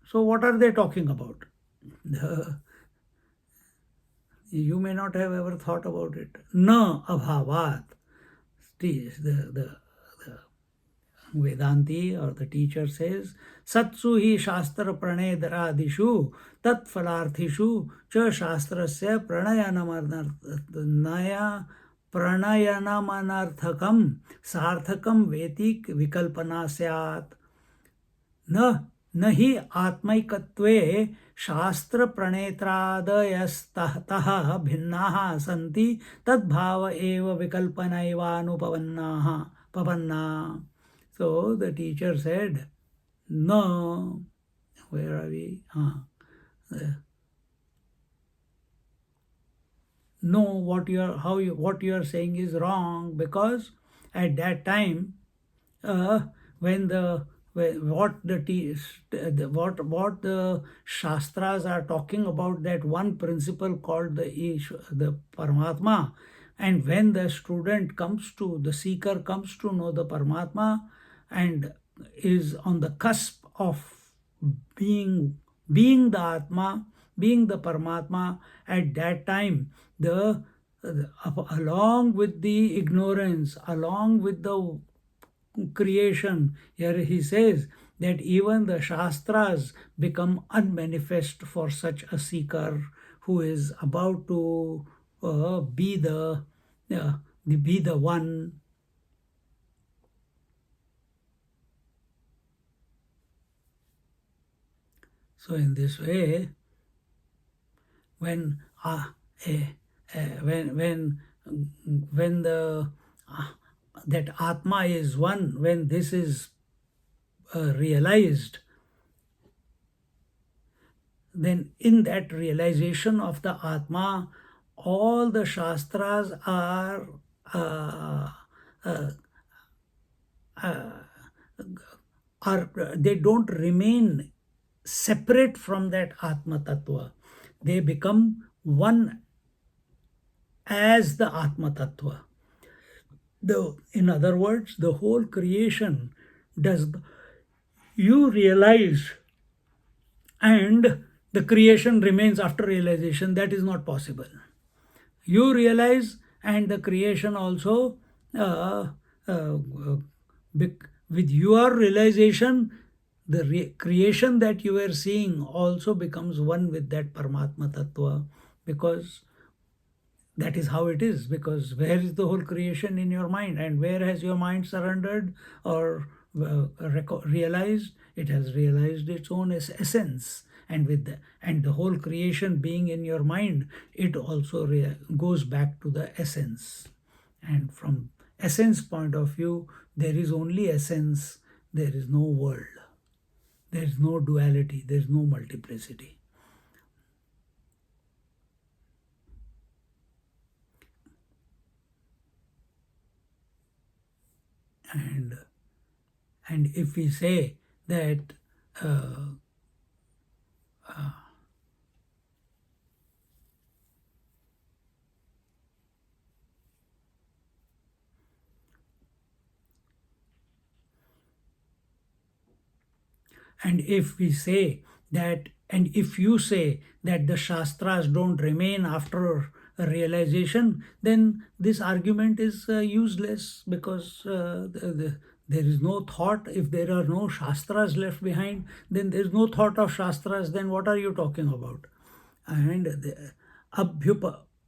So what are they talking about? You may not have ever thought about it. Na abhavat. The Vedanti or the teacher says, Satsu hi shastra pranedaradishu tat phalarthishu cha shastrasya pranayanamanarthakam sarthakam vetik vikalpana syat. न हि आत्मैकत्वे शास्त्र प्रणेत्रादयस्तः भिन्नाः सन्ति तद्भाव एव विकल्पनैवानुपपन्नाः पपन्ना. So the teacher said, no, where are we? No, what you are saying is wrong, because at that time when what the Shastras are talking about, that one principle called the Paramatma, and when the seeker comes to know the Paramatma and is on the cusp of being the Atma, being the Paramatma, at that time the along with the ignorance, along with the creation, here he says that even the Shastras become unmanifest for such a seeker who is about to be the one. So in this way, when when the that Atma is one, when this is realized, then in that realization of the Atma, all the Shastras uh, uh, are they don't remain separate from that Atma Tattva. They become one as the Atma Tattva. In other words, the whole creation does you realize, and the creation remains after realization. That is not possible. You realize, and the creation also, uh, uh, with your realization, the creation that you are seeing also becomes one with that Paramatma Tattva, because that is how it is. Because where is the whole creation? In your mind. And where has your mind surrendered or realized? It has realized its own essence. And the whole creation being in your mind, it also goes back to the essence. And from essence point of view, there is only essence. There is no world. There is no duality. There is no multiplicity. And if we say that and if we say that, and if you say that the Shastras don't remain after a realization, then this argument is useless, because there is no thought. If there are no Shastras left behind, then there is no thought of Shastras. Then what are you talking about? And the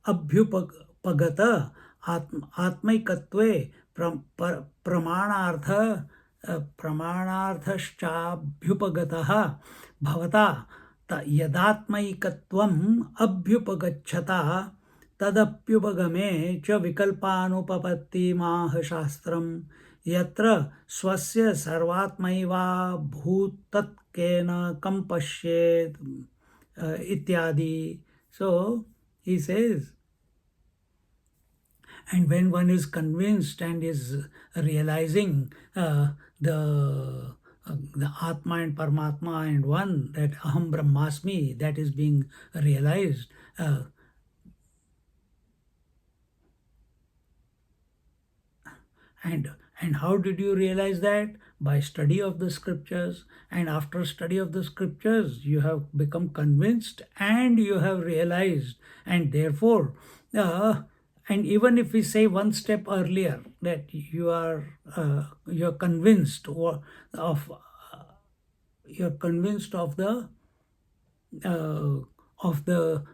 abhyupagata atmaikatve प्रमाणार्थ प्रमाणार्थश्चाभ्युपगतः भवता यदात्मैकत्वम् अभ्युपगच्छता तदप्युपगमे च विकल्पानुपपत्तिमाह शास्त्रम् यत्र स्वस्य सर्वात्मैवाभूतत्केन कं पश्येत् इत्यादि. So he says, and when one is convinced and is realizing the Atma and Paramatma and one, that Aham Brahmasmi, that is being realized, and how did you realize that? By study of the scriptures. And after study of the scriptures, you have become convinced and you have realized. And therefore, and even if we say one step earlier, that you're convinced you're convinced of the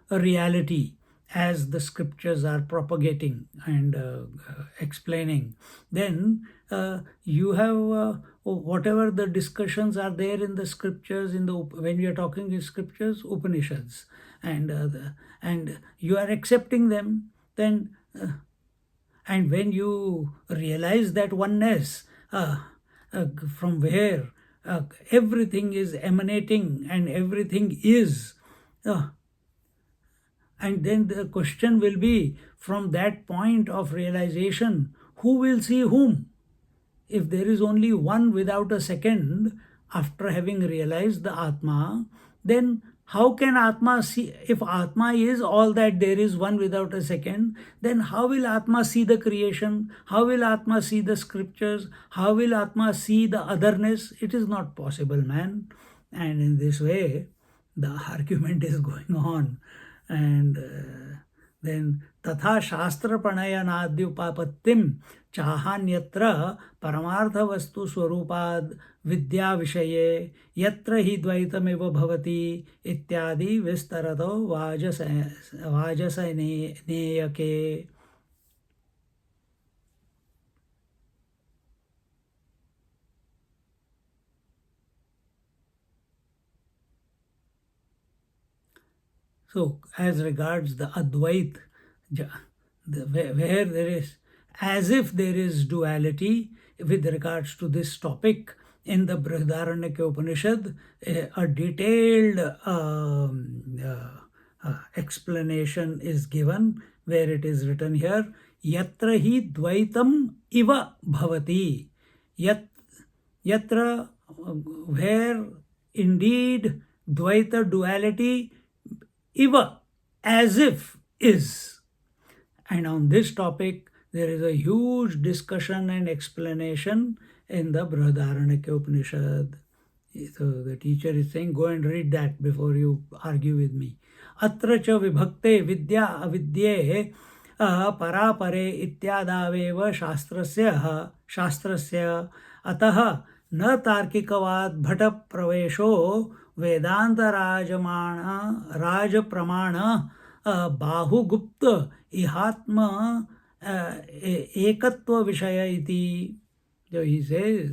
reality as the scriptures are propagating and explaining, then you have whatever the discussions are there in the scriptures, when we are talking in scriptures, Upanishads, and you are accepting them, then and when you realize that oneness, from where everything is emanating and everything is, and then the question will be, from that point of realization, who will see whom? If there is only one without a second, after having realized the Atma, then how can Atma see? If Atma is all that there is, one without a second, then how will Atma see the creation? How will Atma see the scriptures? How will Atma see the otherness? It is not possible, man. And in this way, the argument is going on. And then tatha shastra pranayanadyupapattim chahanyatra paramartha vastu swarupad vidya vishaye yatra hi dvaitameva bhavati ityadi vistarato vajasaneyake. So, as regards the Advait, where there is, as if there is duality with regards to this topic, in the Brihadaranyaka Upanishad, a detailed explanation is given, where it is written here, Yatra hi dvaitam iva bhavati. Yatra, where indeed dvaita duality iva, as if, is. And on this topic, there is a huge discussion and explanation in the Brihadaranyaka Upanishad. So the teacher is saying, go and read that before you argue with me. Atra cha vibhakte vidya avidye parapare ityadavev शास्त्रस्य अतः न तार्किकवाद भट प्रवेशो वेदांत राजप्रमाण बाहुगुप्त इहात्म एकत्व विषय इति. So he says,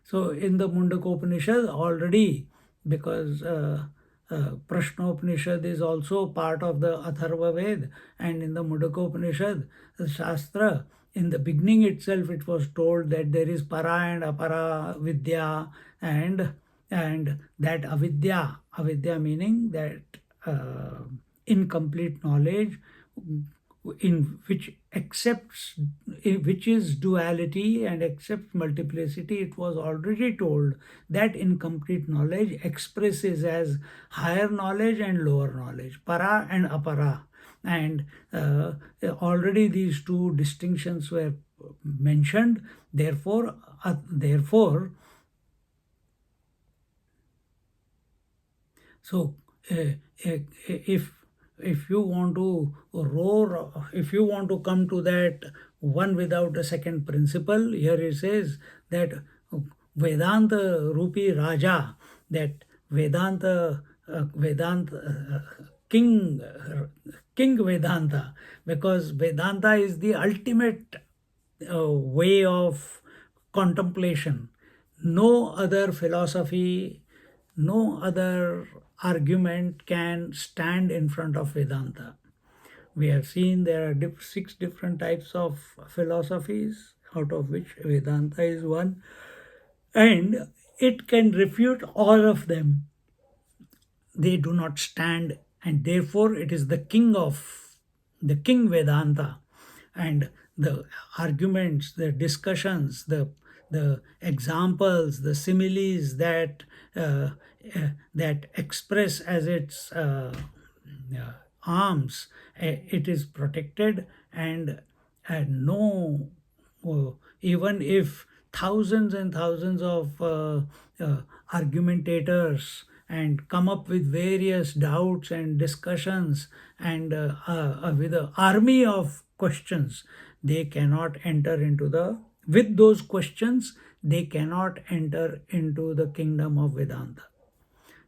so in the Mundakopanishad already, because Prashnopanishad is also part of the Atharva Ved, and in the Mundakopanishad, the Shastra, in the beginning itself, it was told that there is para and apara vidya, and that avidya meaning that incomplete knowledge, in which is duality and accepts multiplicity. It was already told that incomplete knowledge expresses as higher knowledge and lower knowledge, para and apara. And already these two distinctions were mentioned. Therefore, so if you want to if you want to come to that one without a second principle, here it says that Vedanta Rupi Raja, that Vedanta King Vedanta, because Vedanta is the ultimate way of contemplation. No other philosophy, no other argument can stand in front of Vedanta. We have seen there are 6 different types of philosophies, out of which Vedanta is one, and it can refute all of them. They do not stand, and therefore it is the king Vedanta. And the arguments, the discussions, the examples, the similes that express as its arms, it is protected, and no, even if thousands and thousands of argumentators and come up with various doubts and discussions, and with an army of questions, they cannot enter into with those questions, they cannot enter into the kingdom of Vedanta.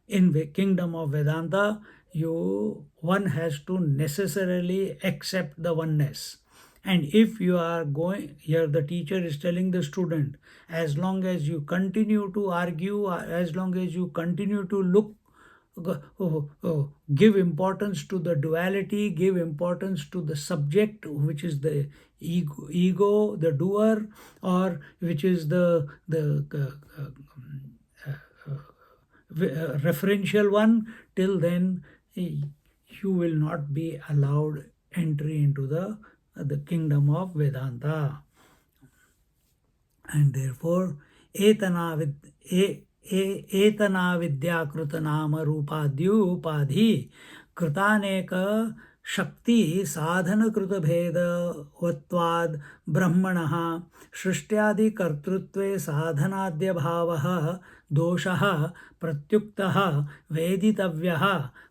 In the kingdom of Vedanta, one has to necessarily accept the oneness. And if you are going, here the teacher is telling the student, as long as you continue to argue, as long as you continue to look, give importance to the duality, give importance to the subject, which is the ego, the doer, or which is the referential one, till then you will not be allowed entry into the kingdom of Vedanta. And therefore, etana vidyakruta nama rupadhyupadhi कृतानेक शक्ति साधन कृत भेद वत्वाद ब्रह्मणः सृष्ट्यादि कर्तृत्वे साधनाद्य भावः दोषः प्रत्युक्तः वेदितव्यः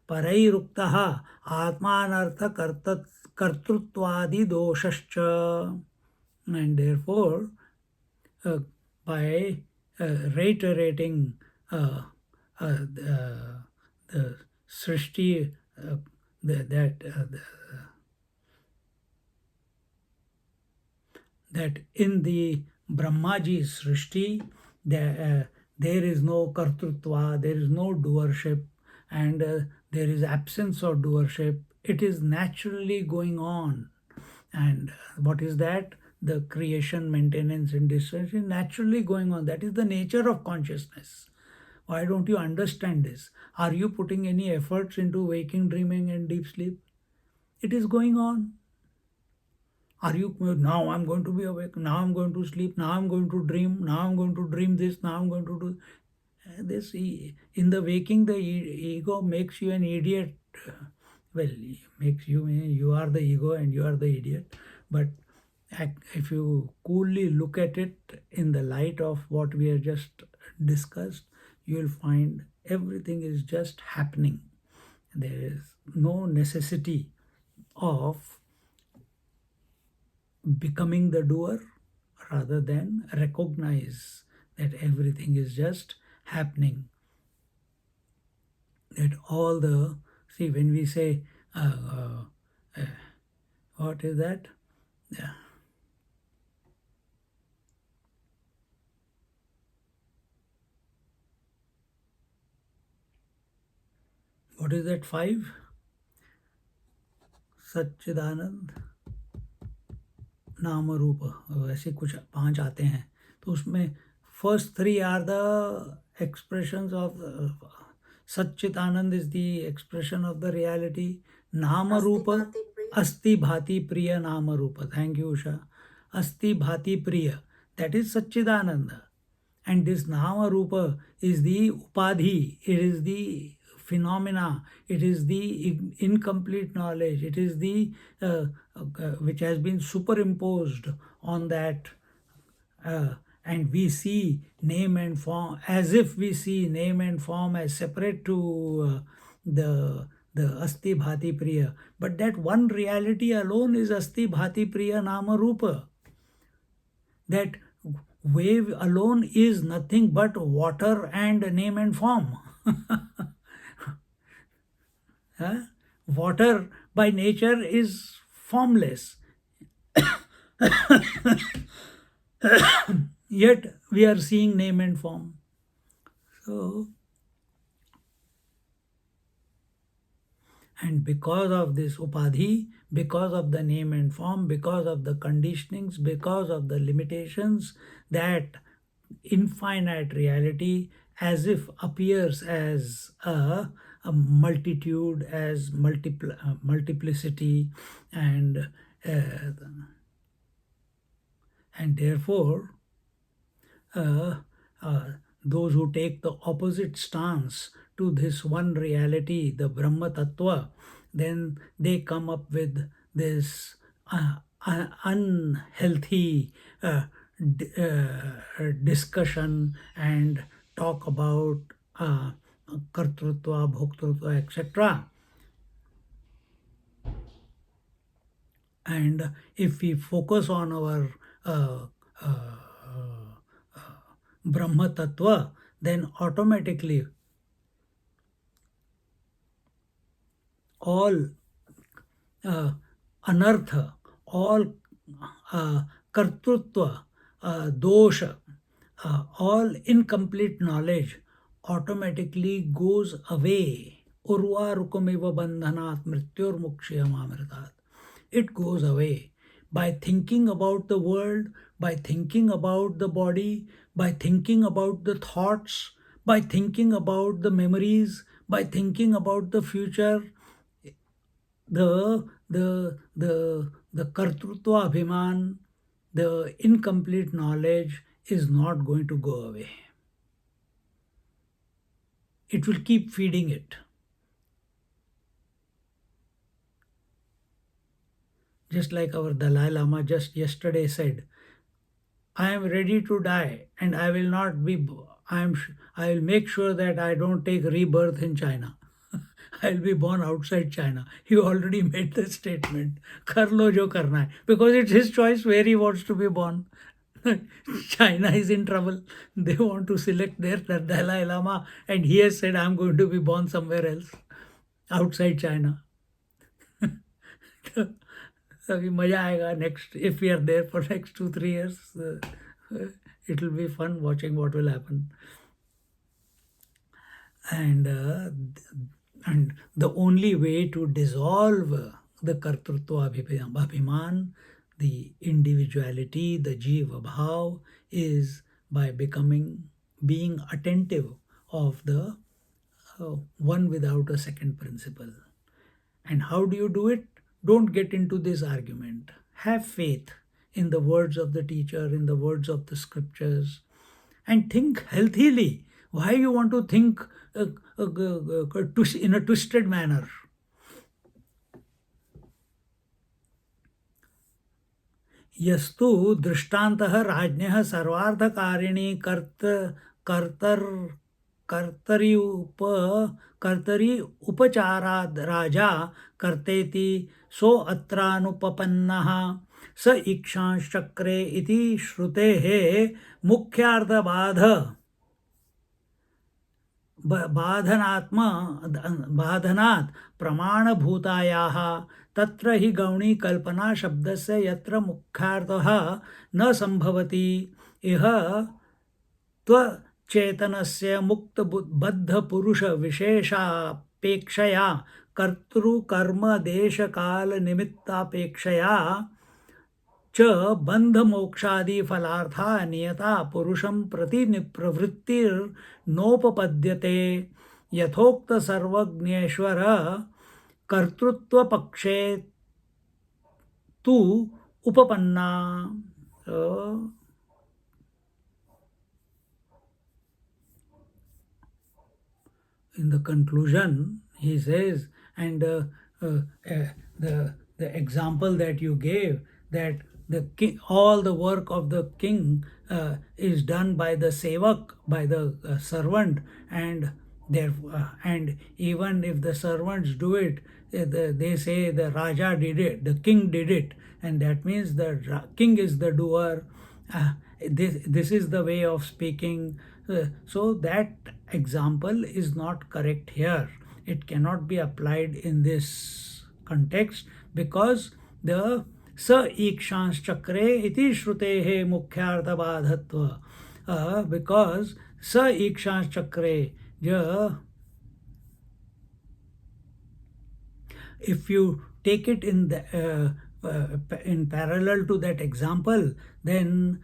परैरुक्तः आत्मानर्थकर्तृत्वादिदोषश्च. And therefore, by reiterating the Srishti, that in the Brahmaji's Srishti, there is no Kartrutva, there is no doership, and there is absence of doership. It is naturally going on. And what is that? The creation, maintenance, and destruction naturally going on. That is the nature of consciousness. Why don't you understand this? Are you putting any efforts into waking, dreaming, and deep sleep? It is going on. Are you, now I'm going to be awake, now I'm going to sleep, now I'm going to dream, now I'm going to dream this, now I'm going to do this. In the waking, the ego makes you an idiot. Well, makes you are the ego and you are the idiot. But if you coolly look at it in the light of what we have just discussed, you will find everything is just happening. There is no necessity of becoming the doer, rather than recognize that everything is just happening. That all the, see, when we say, what is that? Yeah. What is that 5? सच्चिदानंद नाम रूप, ऐसे कुछ 5 आते हैं. तो उसमें first 3 are the expressions of Satchitanand is the expression of the reality. Nama Rupa, Asti Bhati Priya Nama Rupa. Thank you, Usha. Asti Bhati Priya. That is Satchidananda. And this Nama Rupa is the Upadhi. It is the phenomena. It is the incomplete knowledge. It is the which has been superimposed on that. And we see name and form, as if we see name and form as separate to the Asti Bhati Priya. But that one reality alone is Asti Bhati Priya Nama Rupa. That wave alone is nothing but water and name and form. Water by nature is formless. Yet we are seeing name and form. So, and because of this upadhi, because of the name and form, because of the conditionings, because of the limitations, that infinite reality as if appears as a multitude, as multiplicity, and therefore those who take the opposite stance to this one reality, the Brahma Tattva, then they come up with this unhealthy discussion and talk about kartrutva, bhoktrutva, etc. And if we focus on our Brahma Tattva, then automatically all anartha, all kartrutva, dosha, all incomplete knowledge automatically goes away. Urva rukameva bandhanat mrityor mukshayam amritat. It goes away by thinking about the world, by thinking about the body, by thinking about the thoughts, by thinking about the memories, by thinking about the future. The kartrutva abhiman, the incomplete knowledge is not going to go away. It will keep feeding it. Just like our Dalai Lama just yesterday said, I am ready to die and I will not be I'll make sure that I don't take rebirth in China. I'll be born outside China. He already made the statement. Kar lo jo karna hai. Because it's his choice where he wants to be born. China is in trouble. They want to select their Dalai Lama, and he has said, I'm going to be born somewhere else, outside China. So अभी मजा आएगा next if we are there for next 2 3 years. It will be fun watching what will happen. And and the only way to dissolve the kartrutva abhiman, the individuality, the jiva bhav, is by being attentive of the one without a second principle. And how do you do it? Don't get into this argument. Have faith in the words of the teacher, in the words of the scriptures, and think healthily. Why you want to think in a twisted manner? यस्तु दृष्टान्तः राज्ञः सर्वार्थकारिणी कर्तर कर्तरि उप कर्तरि उपचाराद् राजा कर्तेति सो अत्रानुपपन्नः स ईक्षांश्चक्रे इति श्रुतेः मुख्यार्थबाध बाधनात् प्रमाणभूतायाः तत्र हि गौणी कल्पना शब्दस्य यत्र मुख्यार्थः न संभवति इह त्वचेतनस्य मुक्तबद्ध विशेषापेक्षया कर्तृकर्मदेशकालनिमित्तापेक्षया च बंधमोक्षादि फलार्था नियता पुरुषं प्रति प्रवृत्तिर्नोपपद्यते यथोक्त सर्वज्ञेश्वर कर्तृत्व पक्षे तु उपपन्ना. In the conclusion, he says, and the example that you gave, that the king, all the work of the king is done by the sevak, by the servant, and and even if the servants do it, they say the Raja did it, the king did it, and that means the king is the doer. This is the way of speaking. So that example is not correct here. It cannot be applied in this context because the sa ikshans chakre iti shrutehe mukhyarthabadhatva. Because sa ikshans chakre, if you take it in parallel to that example, then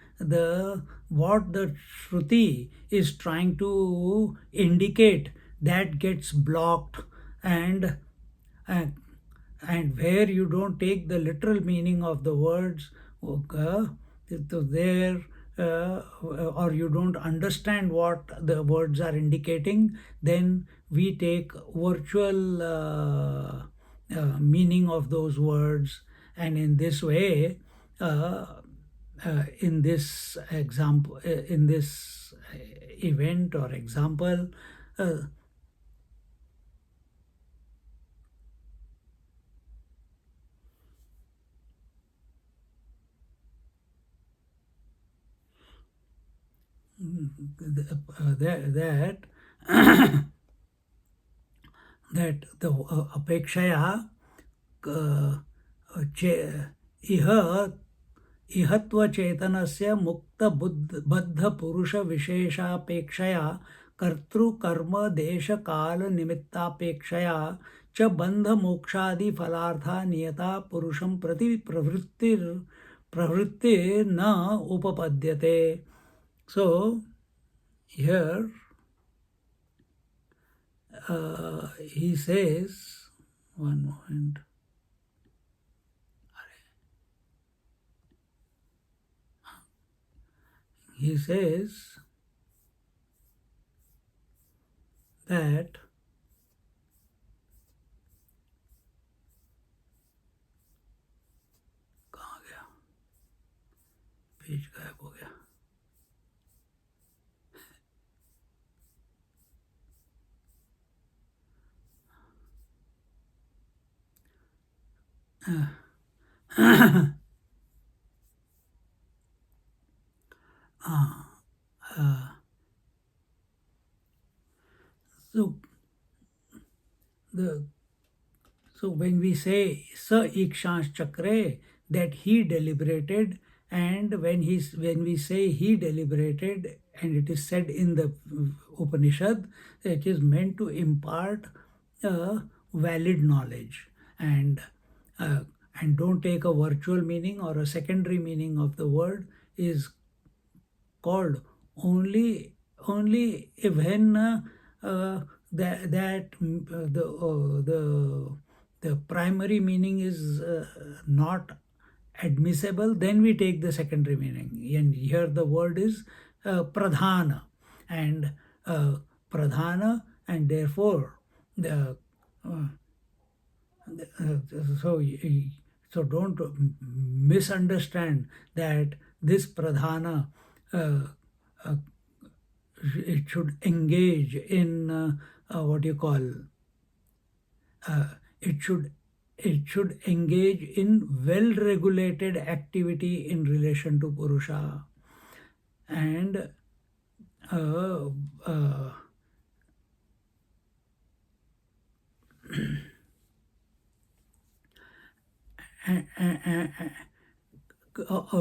what the Shruti is trying to indicate, that gets blocked, and where you don't take the literal meaning of the words there, or you don't understand what the words are indicating, then we take virtual meaning of those words, and in this way, in this example, in this event or example, that that the apekshaya इहत्व चेतनस्य मुक्त बद्ध पुरुष विशेषापेक्षया कर्तृकर्म देश काल निमित्तापेक्षया च बंध मोक्षादि फलार्था नियता पुरुषं प्रति प्रवृत्ति न उपपद्यते. So here he says, one moment. He says that कहाँ गया, पेज गायब हो गया. So the so when we say sa ikshans chakre, that he deliberated, and when we say he deliberated, and it is said in the Upanishad, it is meant to impart valid knowledge, and uh, and don't take a virtual meaning or a secondary meaning of the word, is called only when the primary meaning is not admissible, then we take the secondary meaning. And here the word is pradhana, and uh, pradhana, and therefore the uh, uh, so so don't misunderstand that this pradhana, uh, uh, it should engage in what you call, uh, it should engage in well regulated activity in relation to purusha, and uh, uh,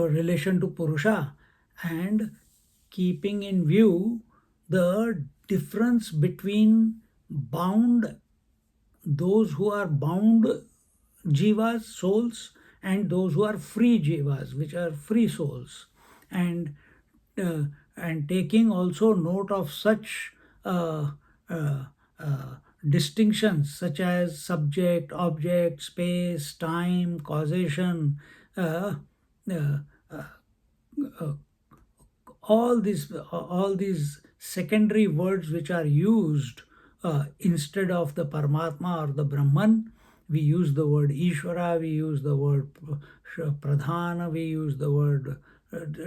relation to Purusha, and keeping in view the difference between bound, those who are bound jivas, souls, and those who are free jivas, which are free souls, and uh, taking also note of such uh, uh, uh, distinctions such as subject, object, space, time, causation, uh, uh, uh, all these secondary words which are used instead of the Paramatma or the Brahman. We use the word Ishvara, we use the word Pradhana, we use the word,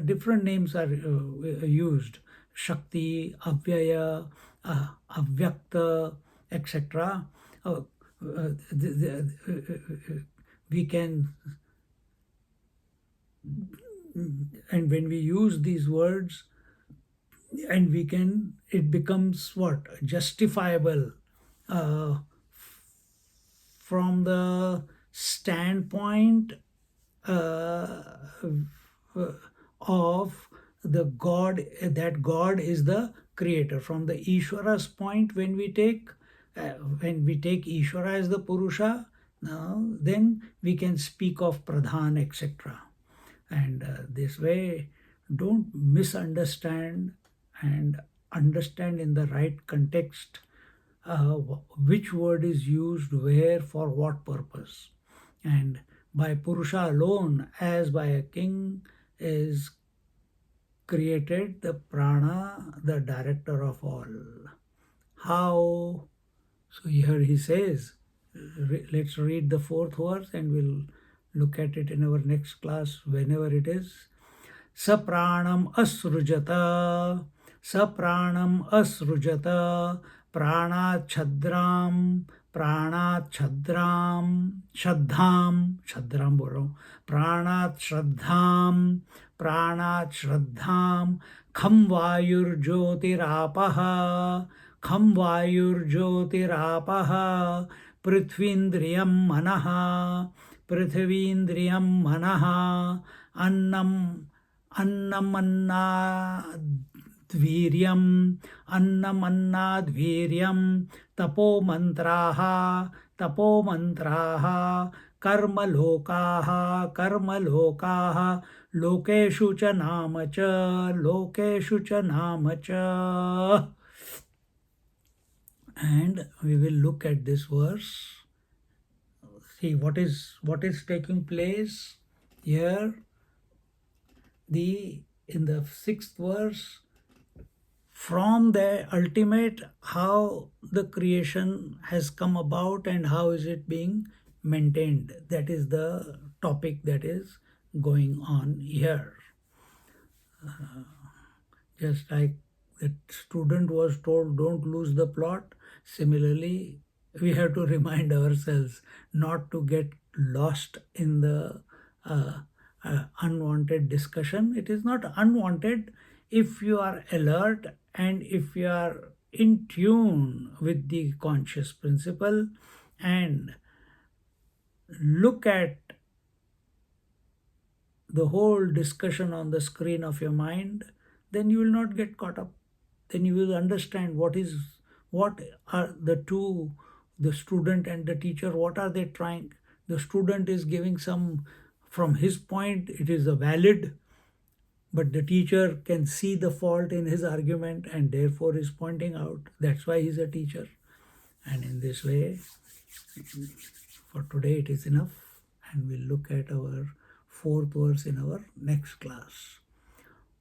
different names are used, Shakti, Avyaya, Avyakta, etc. We can, and when we use these words, and we can, it becomes what, justifiable uh, from the standpoint uh, of the God, that God is the creator. From the Ishvara's point, when we take Ishvara as the Purusha, now then we can speak of Pradhan, etc. And this way, don't misunderstand, and understand in the right context which word is used where for what purpose. And by Purusha alone, as by a king, is created the prana, the director of all. How? So here he says, let's read the fourth verse and we'll look at it in our next class, whenever it is. Sapranam asrujata, sapranam asrujata, pranachadram, pranachadram, shraddham bolo, pranachraddham, pranachraddham, kham vayur jyotirapaha, kham vayur jyotirapaha, prithvindriyam manaha, prithvindriyam manaha, annam annamannadviryam, annamannadviryam, tapo mantraha, karmalokaha, lokeshu cha nama cha. And we will look at this verse, see what is taking place here. In the sixth verse, from the ultimate, how the creation has come about and how is it being maintained. That is the topic that is going on here. Just like the student was told, don't lose the plot. Similarly, we have to remind ourselves not to get lost in the unwanted discussion. It is not unwanted if you are alert and if you are in tune with the conscious principle and look at the whole discussion on the screen of your mind, then you will not get caught up. Then you will understand what are the two, the student and the teacher, what are they trying. The student is giving some, from his point it is a valid, but the teacher can see the fault in his argument and therefore is pointing out. That's why he's a teacher. And in this way, for today it is enough, and we'll look at our fourth verse in our next class.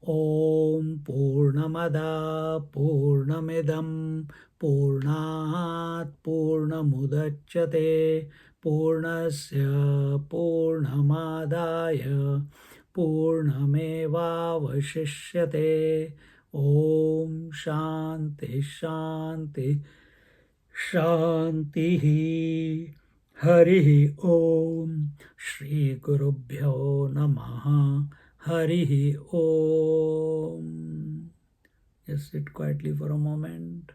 Om Purnamada Purnamidam Purnat Purnamudachyate Purnasya Purnamadaya Purnamevavashishyate. Om Shanti Shanti Shanti. Hari Om. Shri Gurubhyo Namaha. Hari Om. Just sit quietly for a moment.